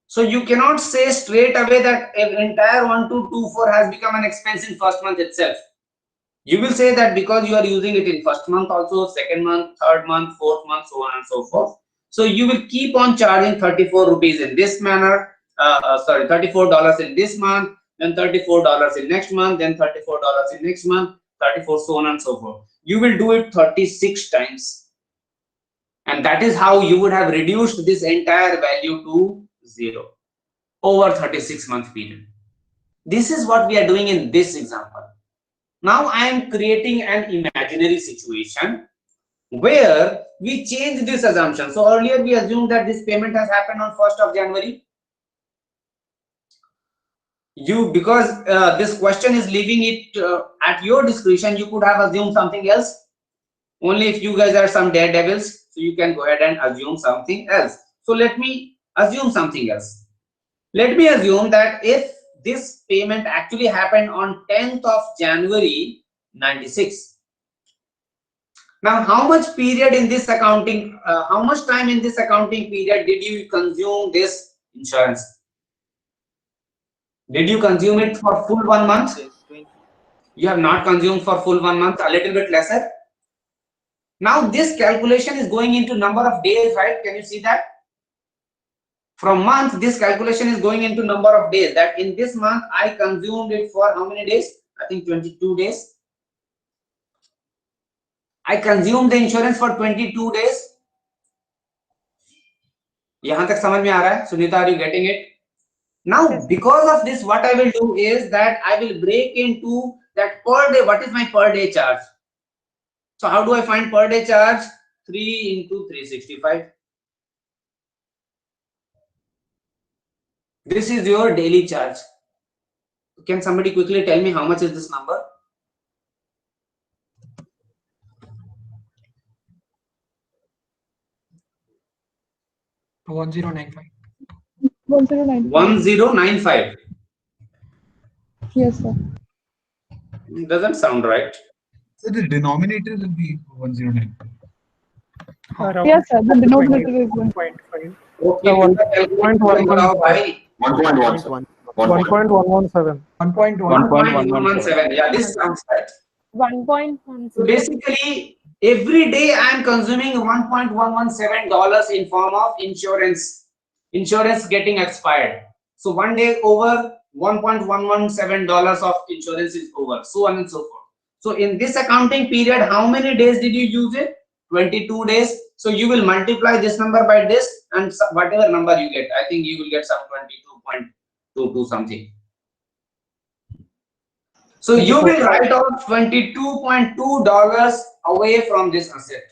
So you cannot say straight away that an entire 1224 has become an expense in 1st month itself. You will say that because you are using it in 1st month also, 2nd month, 3rd month, 4th month, so on and so forth. So you will keep on charging 34 rupees in this manner, $34 in this month, then $34 in next month, then $34 in next month, 34, so on and so forth. You will do it 36 times. And that is how you would have reduced this entire value to 0 over 36 month period. This is what we are doing in this example. Now I am creating an imaginary situation where we change this assumption. So earlier we assumed that this payment has happened on 1st of January. Because this question is leaving it at your discretion, you could have assumed something else. Only if you guys are some daredevils, so you can go ahead and assume something else. So let me assume something else. Let me assume that if this payment actually happened on 10th of January 96. Now, how much period in this accounting, how much time in this accounting period did you consume this insurance? Did you consume it for full 1 month? You have not consumed for full 1 month, a little bit lesser. Now this calculation is going into number of days, right? Can you see that? From month, this calculation is going into number of days. That in this month, I consumed it for how many days? I think 22 days. I consumed the insurance for 22 days. Yahan tak samajh mein aa raha hai? Sunita, are you getting it? Now, because of this, what I will do is that I will break into that per day. What is my per day charge? So how do I find per day charge? 3 into 365. This is your daily charge. Can somebody quickly tell me how much is this number? $1095. 1095. Yes, sir. Doesn't sound right. So the denominator will be 109. Yes, sir. The denominator is 1.5. Okay. 1.1. 1.1. 1.117. 1.117. Yeah, this sounds right. 1.1. So basically, every day I am consuming $1.117 in form of insurance. Insurance getting expired. So one day over, $1.117 of insurance is over, so on and so forth. So in this accounting period, how many days did you use it? 22 days. So you will multiply this number by this, and whatever number you get, I think you will get some 22.22 something. So you will write off $22.2 away from this asset.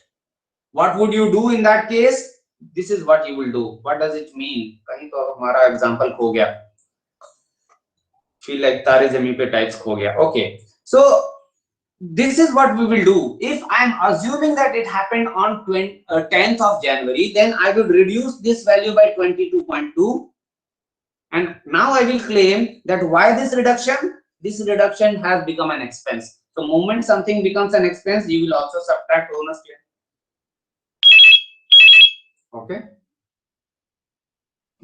What would you do in that case? This is what you will do. What does it mean? कहीं तो हमारा example खो गया. Feel like तारे ज़मीन पे types खो गया. Okay. So this is what we will do. If I am assuming that it happened on 10th of January, then I will reduce this value by 22.2. And now I will claim that why this reduction? This reduction has become an expense. So moment something becomes an expense, you will also subtract owner's claim. Okay.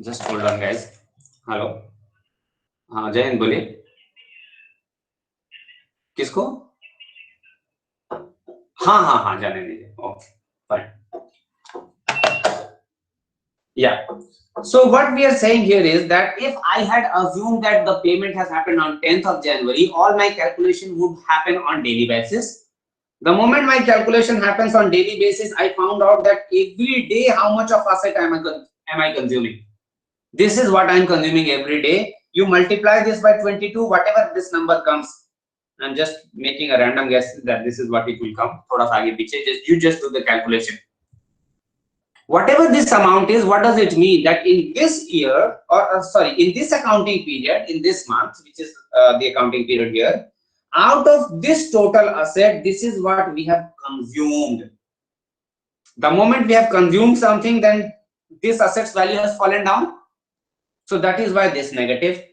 Just hold on, guys. Hello. हाँ जय हिंद बोलिए. किसको? हाँ जाने दीजिए. Okay, fine. Yeah. So what we are saying here is that if I had assumed that the payment has happened on 10th of January, all my calculation would happen on daily basis. The moment my calculation happens on daily basis, I found out that every day how much of asset am I consuming. This is what I am consuming every day. You multiply this by 22, whatever this number comes. I'm just making a random guess that this is what it will come. थोड़ा सा आगे पीछे, you just do the calculation. Whatever this amount is, what does it mean? That in this year, or sorry, in this accounting period, in this month, which is the accounting period here, out of this total asset, this is what we have consumed. The moment we have consumed something, then this asset's value has fallen down. So that is why this negative.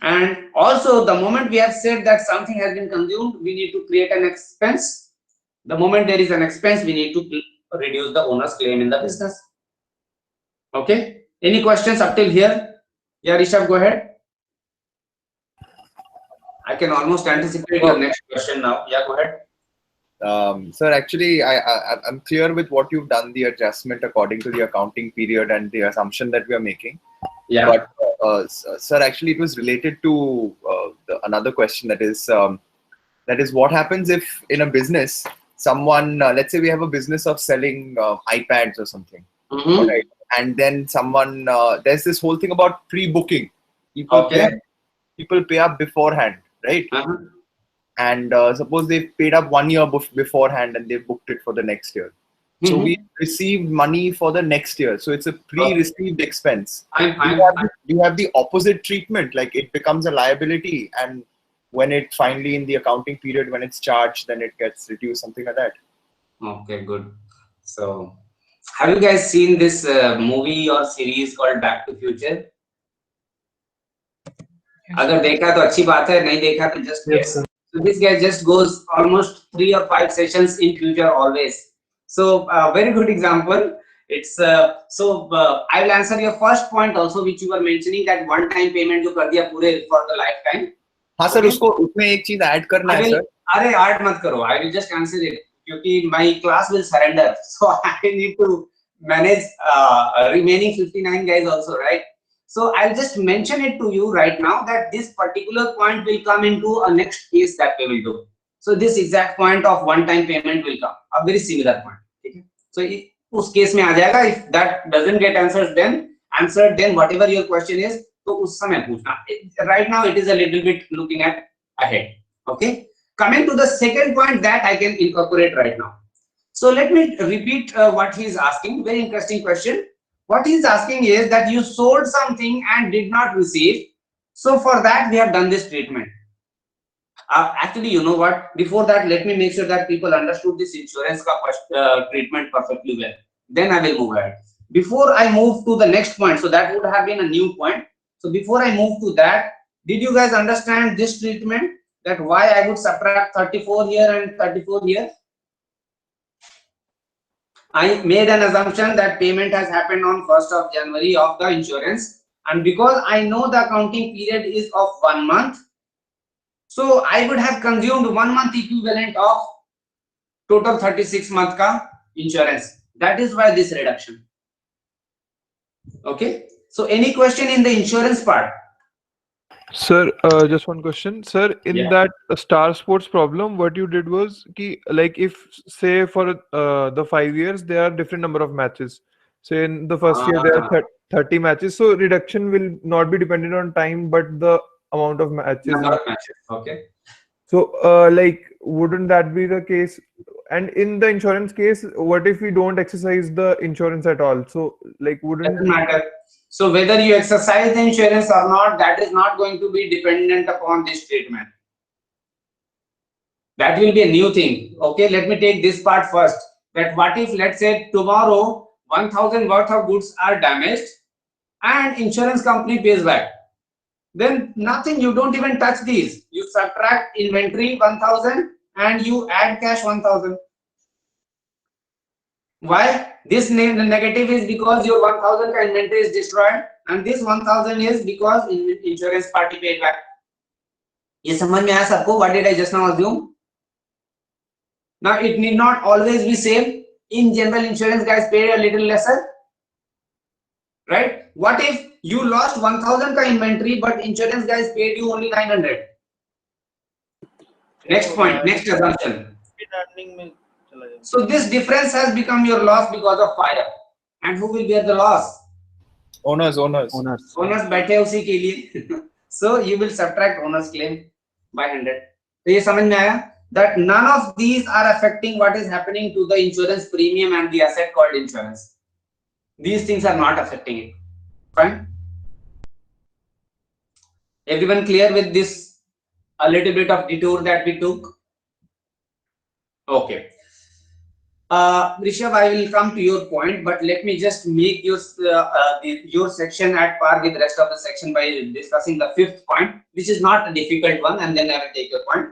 And also the moment we have said that something has been consumed, we need to create an expense. The moment there is an expense, we need to reduce the owner's claim in the business. Okay. Any questions up till here? Yeah, Rishabh, go ahead. I can almost anticipate your next question now. Yeah, go ahead. Sir, actually, I'm clear with what you've done, the adjustment according to the accounting period and the assumption that we are making. Yeah. But, sir, actually, it was related to another question, that is what happens if in a business, someone, let's say we have a business of selling iPads or something, right? And then someone, there's this whole thing about pre-booking. People pay up beforehand, right? And suppose they paid up 1 year beforehand and they booked it for the next year. So we received money for the next year. So it's a pre-received expense. You have the opposite treatment, like it becomes a liability, and when it finally in the accounting period, when it's charged, then it gets reduced, something like that. Okay, good. So have you guys seen this movie or series called Back to Future? अगर देखा तो अच्छी बात है, नहीं देखा तो just yes. So this guy just goes almost 3 or 5 sessions in future always. So very good example. It's I will answer your first point also, which you were mentioning, that one time payment जो कर दिया पूरे for the lifetime. हाँ sir, उसको उसमें एक चीज add करना है सर. अरे ऐड मत करो, I will just answer it क्योंकि my class will surrender, so I need to manage remaining 59 guys also, right? So I'll just mention it to you right now that this particular point will come into a next case that we will do. So this exact point of one time payment will come, a very similar point. Okay? So उस case में आ जाएगा. If that doesn't get answered, then whatever your question is, तो उस समय पूछना. Right now it is a little bit looking at ahead. Okay. Coming to the second point that I can incorporate right now. So let me repeat what he is asking. Very interesting question. What he is asking is that you sold something and did not receive. So for that we have done this treatment. Actually, you know what? Before that, let me make sure that people understood this insurance treatment perfectly well. Then I will move ahead. Before I move to the next point, so that would have been a new point. So before I move to that, did you guys understand this treatment? That why I would subtract 34 here and 34 here? I made an assumption that payment has happened on 1st of January of the insurance, and because I know the accounting period is of 1 month, so I would have consumed 1 month equivalent of total 36 month ka insurance. That is why this reduction. Okay. So any question in the insurance part? Sir, just one question. Sir, in that Star Sports problem, what you did was, like if say for the 5 years, there are different number of matches. Say in the first year, there are 30 matches. So reduction will not be dependent on time, but the amount of matches. Number of matches. Okay. So, like, wouldn't that be the case? And in the insurance case, what if we don't exercise the insurance at all? So, like, wouldn't Doesn't matter. So whether you exercise the insurance or not, that is not going to be dependent upon this treatment. That will be a new thing. Okay, let me take this part first. That what if, let's say, tomorrow 1,000 worth of goods are damaged and insurance company pays back. Then nothing, you don't even touch these. You subtract inventory 1,000 and you add cash 1,000. Why? This negative is because your 1,000 inventory is destroyed and this 1,000 is because insurance party paid back. ये समझ में आया सबको? What did I just now assume? Now it need not always be same. In general, insurance guys paid a little lesser, right? What if you lost 1,000 ka inventory but insurance guys paid you only 900? Next point, next assumption. So this difference has become your loss because of fire. And who will bear the loss? Owners. Owners बैठे उसी के लिए. So you will subtract owner's claim by 100. तो ये समझ में आया? That none of these are affecting what is happening to the insurance premium and the asset called insurance. These things are not affecting it. Fine. Everyone clear with this? A little bit of detour that we took. Okay. Rishabh, I will come to your point, but let me just make your section at par with the rest of the section by discussing the fifth point, which is not a difficult one, and then I will take your point.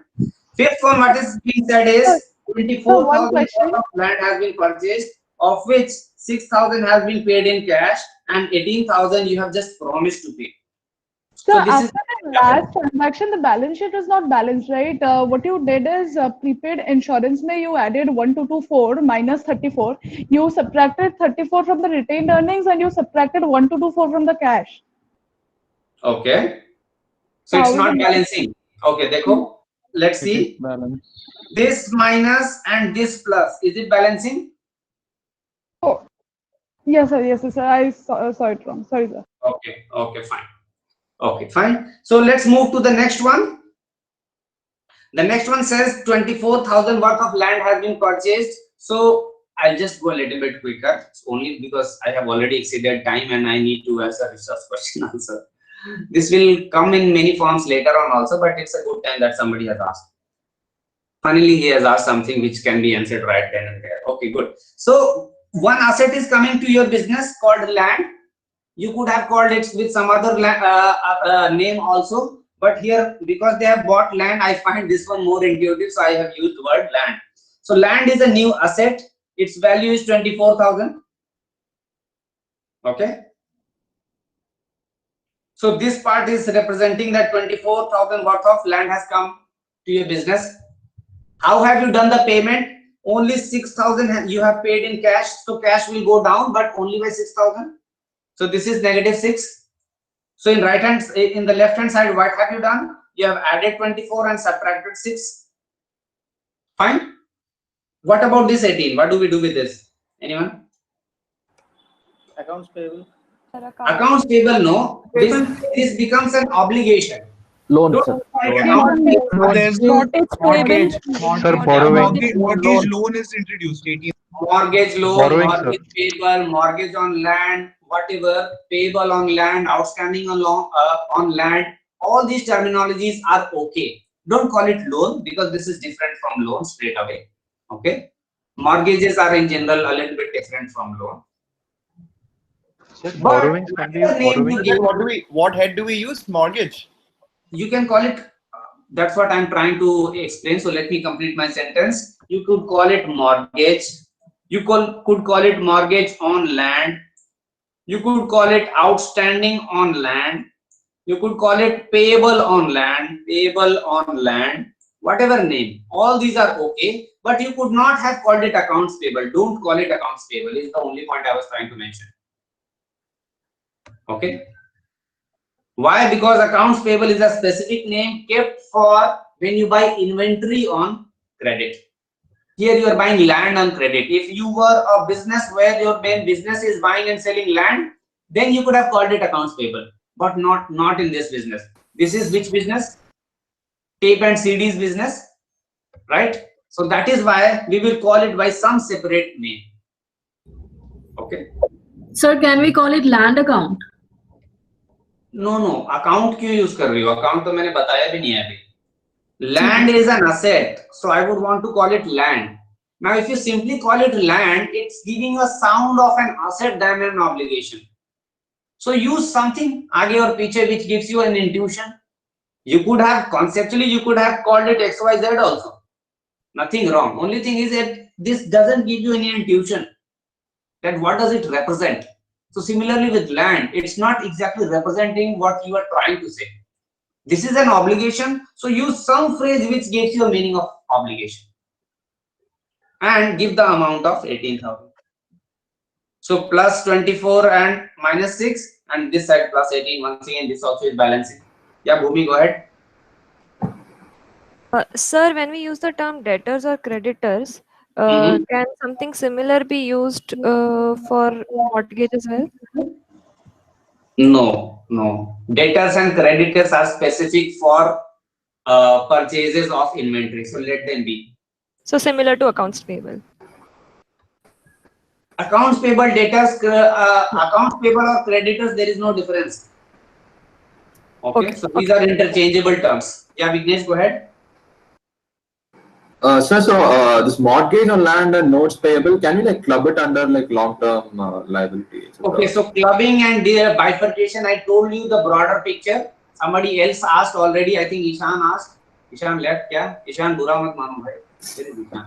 Fifth one, what is being said is 24,000 of land has been purchased, of which 6,000 has been paid in cash, and 18,000 you have just promised to pay. So after the last transaction, the balance sheet is not balanced, right? What you did is prepaid insurance, you added 1224 minus 34. You subtracted 34 from the retained earnings and you subtracted 1224 from the cash. Okay. So it's not balancing. Okay, dekho. Let's see. This minus and this plus. Is it balancing? Oh, yes, sir. Yes, sir. I saw it wrong. Sorry, sir. Okay. Okay, fine. Okay, fine. So let's move to the next one. The next one says 24,000 worth of land has been purchased. So I'll just go a little bit quicker. It's only because I have already exceeded time and I need to answer Rishabh's question also. This will come in many forms later on also, but it's a good time that somebody has asked. Finally, he has asked something which can be answered right then and there. Okay, good. So one asset is coming to your business called land. You could have called it with some other name also, but here because they have bought land, I find this one more intuitive, so I have used the word land. So land is a new asset. Its value is 24,000. Okay. So this part is representing that 24,000 worth of land has come to your business. How have you done the payment? Only 6,000 you have paid in cash, so cash will go down, but only by 6,000. So this is -6. So in the left hand side, what have you done? You have added 24 and subtracted 6. Fine. What about this 18? What do we do with this? Anyone? Accounts payable. Accounts payable, no. This becomes an obligation. Loan, Don't sir. There's no Mortgage. Sir, borrowing. Mortgage loan is introduced. 18. Mortgage loan, Borrowing, mortgage payable, mortgage on land, whatever, payable on land, outstanding on land, all these terminologies are okay. Don't call it loan because this is different from loan straight away. Okay. Mortgages are in general a little bit different from loan. Borrowings can be borrowing. What head do we use? Mortgage. You can call it, that's what I'm trying to explain. So let me complete my sentence. You could call it mortgage. You could call it mortgage on land. You could call it outstanding on land. You could call it payable on land, whatever name. All these are okay, but you could not have called it accounts payable. Don't call it accounts payable is the only point I was trying to mention. Okay. Why? Because accounts payable is a specific name kept for when you buy inventory on credit. Here you are buying land on credit. If you were a business where your main business is buying and selling land, then you could have called it accounts payable, but not in this business. This is which business? Tape and CDs business, right? So that is why we will call it by some separate name. Okay. Sir, can we call it land account? No, account क्यों use कर रही हो? Account तो मैंने बताया भी नहीं है अभी. Land is an asset, so I would want to call it land. Now, if you simply call it land, it's giving a sound of an asset than an obligation. So use something आगे और पीछे which gives you an intuition. You could have conceptually you could have called it XYZ also. Nothing wrong. Only thing is that this doesn't give you any intuition that what does it represent. So similarly with land, it's not exactly representing what you are trying to say. This is an obligation, so use some phrase which gives you a meaning of obligation and give the amount of 18,000. So plus 24 and minus 6, and this side plus 18. Once again, this also is balancing. Yeah, Bhumi, go ahead. Sir, when we use the term debtors or creditors, can something similar be used for mortgage as well? No. Debtors and creditors are specific for purchases of inventory. So let them be. So similar to accounts payable. Accounts payable, debtors, accounts payable or creditors, there is no difference. Okay. So these are interchangeable terms. Yeah, Vignesh, go ahead. Sir, so this mortgage on land and notes payable, can we like club it under like long-term liability? Okay, so clubbing and bifurcation, I told you the broader picture. Somebody else asked already. I think Ishan asked. Ishan left, kya? Ishan, bura mat mano bhai. Where is Ishan?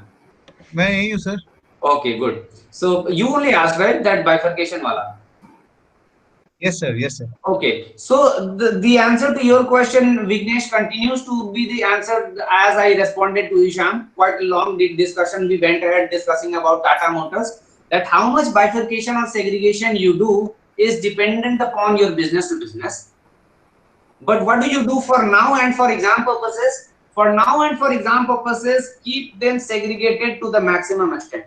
मैं यही हूँ sir. Okay, good. So you only asked, right, that bifurcation wala? Yes, sir. Yes, sir. Okay, so the answer to your question, Vignesh, continues to be the answer as I responded to Ishan. Quite a long discussion we went ahead discussing about Tata Motors, that how much bifurcation or segregation you do is dependent upon your business to business. But what do you do for now and for exam purposes? For now and for exam purposes, keep them segregated to the maximum extent.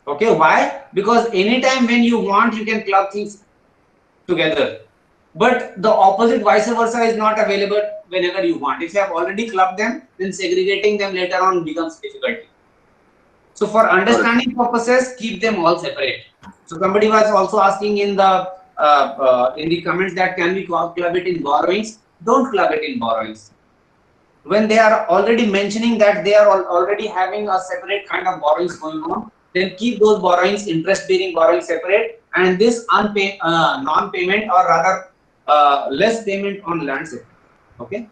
Okay, why? Because anytime when you want, you can club things together. But the opposite, vice versa, is not available whenever you want. If you have already clubbed them, then segregating them later on becomes difficult. So for understanding purposes, keep them all separate. So somebody was also asking in the comments that can we club it in borrowings? Don't club it in borrowings. When they are already mentioning that they are already having a separate kind of borrowings going on, then keep those borrowings, interest-bearing borrowings separate, and this non-payment or rather less payment on land separate. Okay.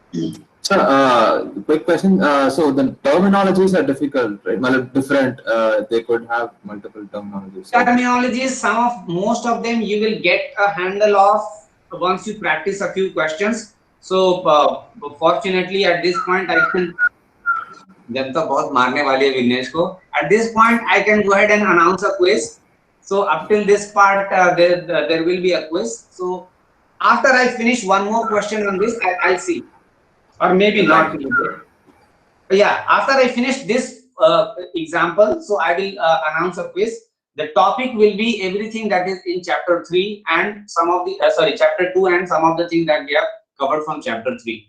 Sir, quick question. So the terminologies are difficult, right? Well, different. They could have multiple terminologies. Terminologies, most of them you will get a handle of once you practice a few questions. So fortunately, at this point, I can. जनता बहुत मारने वाली है विघ्नेश को. At this point, I can go ahead and announce a quiz. So up till this part, there will be a quiz. So after I finish one more question on this, I'll see, or maybe not. Yeah, after I finish this example, so I will announce a quiz. The topic will be everything that is in chapter 3 and some of the chapter 2 and some of the things that we have covered from chapter 3.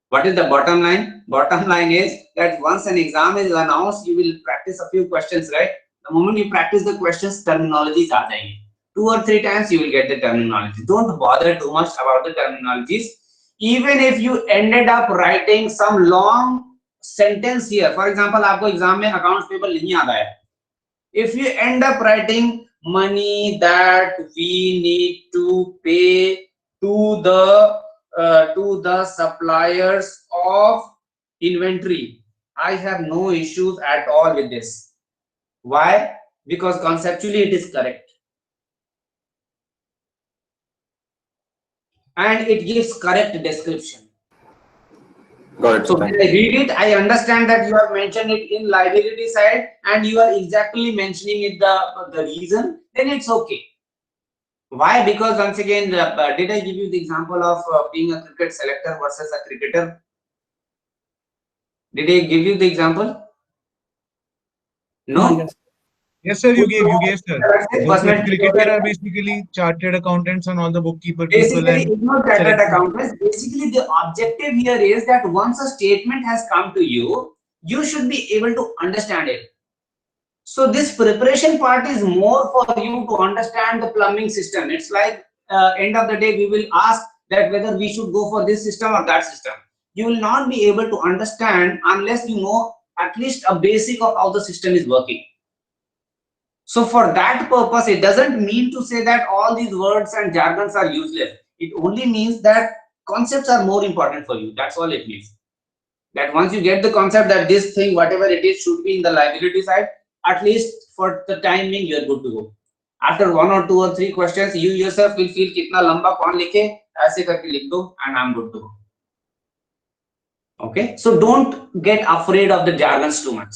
What is the bottom line? Bottom line is that once an exam is announced, you will practice a few questions, right? The moment you practice the questions, terminologies are there. 2 or 3 times you will get the terminology. Don't bother too much about the terminologies. Even if you ended up writing some long sentence here, for example, आपको exam में accounts payable नहीं आता है. If you end up writing money that we need to pay to the suppliers of inventory, I have no issues at all with this. Why? Because conceptually it is correct. And it gives correct description. Got it. So when I read it, I understand that you have mentioned it in liability side and you are exactly mentioning it the reason, then it's okay. Why? Because once again, did I give you the example of being a cricket selector versus a cricketer? Did I give you the example? No. Yes, sir, you gave, sir. The Personal cricketer are basically chartered accountants and all the bookkeeper people basically, and ignore chartered selected. accountants. Basically, the objective here is that once a statement has come to you, you should be able to understand it. So this preparation part is more for you to understand the plumbing system. It's like end of the day, we will ask that whether we should go for this system or that system. You will not be able to understand unless you know at least a basic of how the system is working. So for that purpose, it doesn't mean to say that all these words and jargons are useless. It only means that concepts are more important for you. That's all it means. That once you get the concept that this thing, whatever it is, should be in the liability side, at least for the time being, you're good to go. After 1 or 2 or 3 questions, you yourself will feel kitna lamba kaun likhe, aise karke likh do, and I'm good to go. Okay, so don't get afraid of the jargons too much.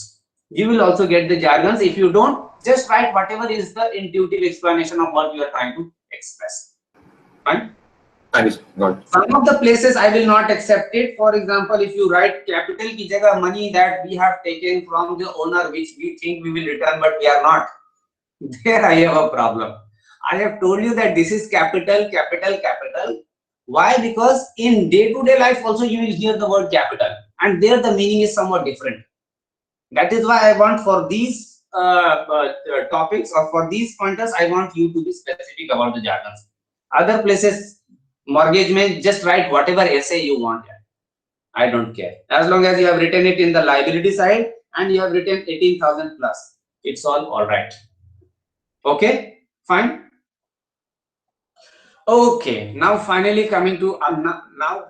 You will also get the jargons. If you don't, just write whatever is the intuitive explanation of what you are trying to express. Fine. Some of the places I will not accept it. For example, if you write capital ki jagah money that we have taken from the owner, which we think we will return, but we are not. There I have a problem. I have told you that this is capital, capital, capital. Why? Because in day-to-day life also you will hear the word capital, and there the meaning is somewhat different. That is why I want for these topics or for these pointers, I want you to be specific about the jargons. Other places, mortgage may just write whatever essay you want. I don't care. As long as you have written it in the liability side and you have written 18,000 plus, it's all right. Okay, fine. Okay, now finally coming to now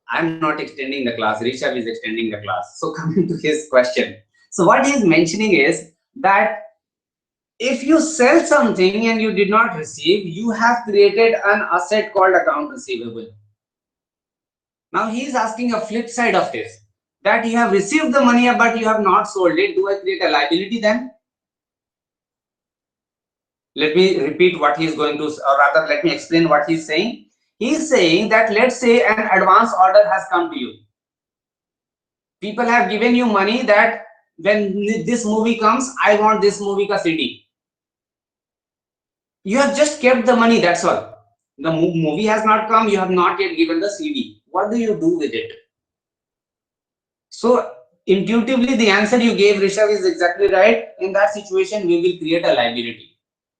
I'm not extending the class. Rishabh is extending the class. So coming to his question. So what he is mentioning is that if you sell something and you did not receive, you have created an asset called account receivable. Now he is asking a flip side of this, that you have received the money but you have not sold it. Do I create a liability then? Let me repeat what he is going to, or rather let me explain what he is saying. He is saying that let's say an advance order has come to you. People have given you money that when this movie comes, I want this movie ka CD. You have just kept the money, that's all. The movie has not come, you have not yet given the CD. What do you do with it? So intuitively the answer you gave, Rishabh, is exactly right. In that situation, we will create a liability.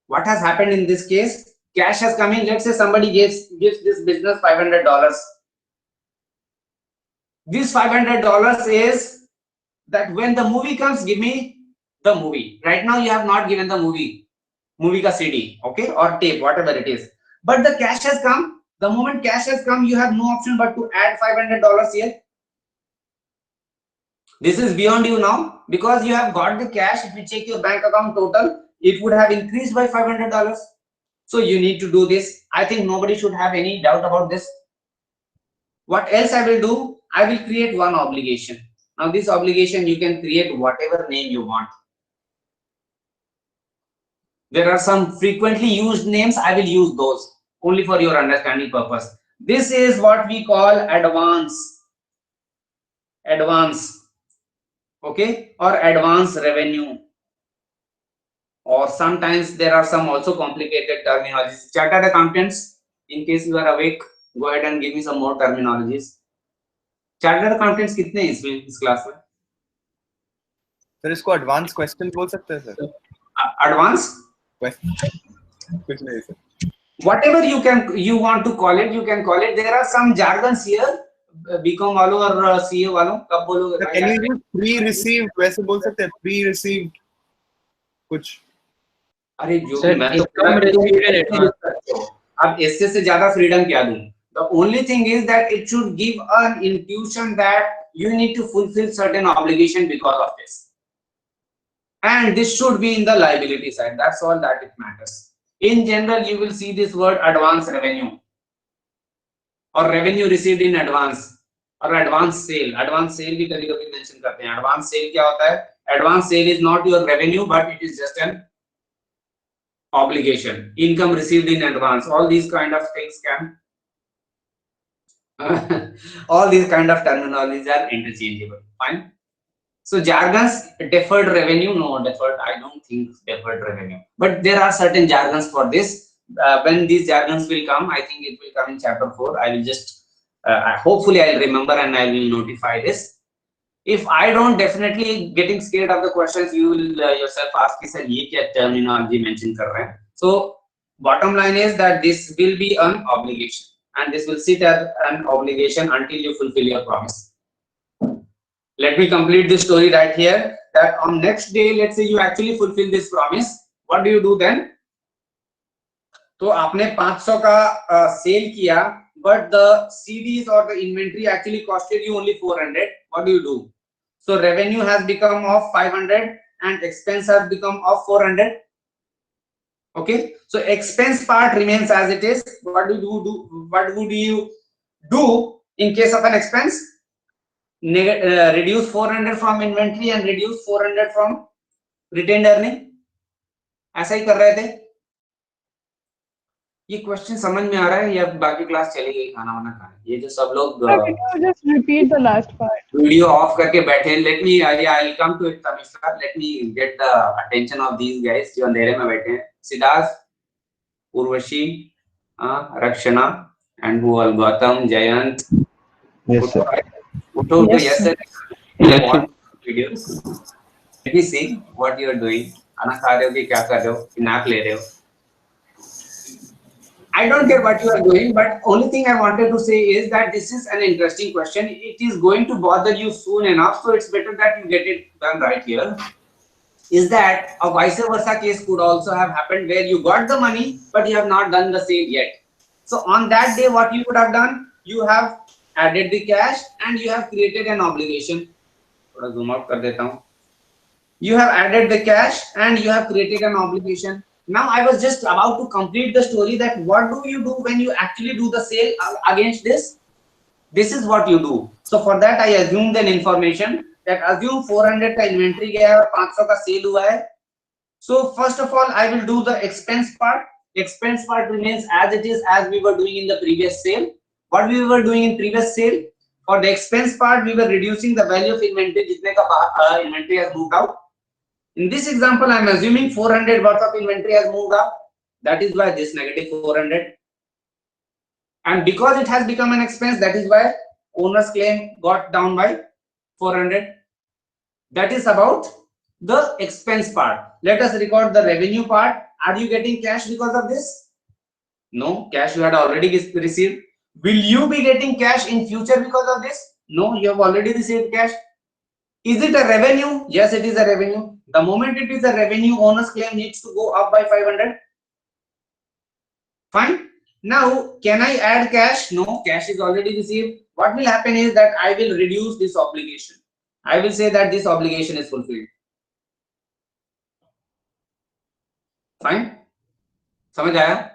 What has happened in this case? Cash has come in. Let's say somebody gives this business $500. This $500 is that when the movie comes, give me the movie. Right now you have not given the movie ka CD, okay, or tape, whatever it is. But the cash has come. The moment cash has come, you have no option but to add $500 here. This is beyond you now because you have got the cash. If you check your bank account total, it would have increased by $500. So you need to do this. I think nobody should have any doubt about this. What else I will do? I will create one obligation. Now this obligation, you can create whatever name you want. There are some frequently used names. I will use those only for your understanding purpose. This is what we call advance, okay, or advance revenue. Or sometimes there are some also complicated terminologies. Chartered accountants, in case you are awake, go ahead and give me some more terminologies. Chartered accountants कितने हैं इसमें इस class में? Sir इसको advance question बोल सकते हैं sir? Advance question कुछ नहीं sir. Whatever you want to call it, you can call it. There are some jargons here. BCom वालों और CA वालों कब बोलोगे? Can you use pre-received? वैसे बोल सकते हैं pre-received कुछ. अरे जो मैं अब इससे से ज्यादा फ्रीडम क्या दूं? The only thing is that it should give an intuition that you need to fulfill certain obligation because of this, and this should be in the liability side. That's all that it matters. In general, you will see this word advance revenue or revenue received in advance or advance sale. Advance sale भी कभी-कभी mention करते हैं. Advance sale क्या होता है? Advance sale is not your revenue, but it is just an obligation. Income received in advance. All these kind of things can all these kind of terminologies are interchangeable. Fine. So jargons, deferred revenue, no, deferred, I don't think deferred revenue. But there are certain jargons for this. When these jargons will come, I think it will come in chapter 4. I will just, hopefully I'll remember and I will notify this. If I don't, definitely getting scared of the questions, you will yourself ask, sir, ye kya terminology mention kar rahe hain? So bottom line is that this will be an obligation, and this will sit as an obligation until you fulfill your promise. Let me complete this story right here, that on next day, let's say you actually fulfill this promise, what do you do then? तो आपने 500 का cell किया, but the CDs or the inventory actually costed you only 400. What do you do? So revenue has become of 500 and expense has become of 400. Okay, so expense part remains as it is. What would you do in case of an expense? Reduce 400 from inventory and reduce 400 from retained earning. ऐसा ही कर रहे थे. ये question समझ में आ रहा है या बाकी क्लास चली गई खाना वाना खाने? ये जो सब लोग just repeat the last part. Video of करके बैठे. Let me, I'll come to it, Tamisha. Let me get the attention of these guys जो अंधेरे में बैठे हैं. Siddharth, Urvashi, Rakshana, and who all? Gautam, Jayant. Yes, sir. Yes, sir. Yes, sir. Videos. Let me see what you are doing. खाना खा रहे हो कि क्या कर रहे हो? नैप ले रहे हो? I don't care what you are doing, but only thing I wanted to say is that this is an interesting question. It is going to bother you soon enough, so it's better that you get it done right here. Is that a vice versa case could also have happened where you got the money, but you have not done the sale yet. So on that day, what you would have done, you have added the cash and you have created an obligation. थोड़ा zoom out कर देता हूँ. You have added the cash and you have created an obligation. Now I was just about to complete the story that what do you do when you actually do the sale against this? This is what you do. So for that I assumed an information that assume 400 का inventory गया है और 500 का sale हुआ है. So first of all I will do the expense part. Expense part remains as it is as we were doing in the previous sale. What we were doing in previous sale? For the expense part we were reducing the value of inventory जितने का inventory has moved out. In this example, I am assuming 400 worth of inventory has moved up. That is why this negative 400. And because it has become an expense, that is why owner's claim got down by 400. That is about the expense part. Let us record the revenue part. Are you getting cash because of this? No, cash you had already received. Will you be getting cash in future because of this? No, you have already received cash. Is it a revenue? Yes, it is a revenue. The moment it is a revenue, owner's claim needs to go up by 500. Fine. Now, can I add cash? No, cash is already received. What will happen is that I will reduce this obligation. I will say that this obligation is fulfilled. Fine. समझ आया?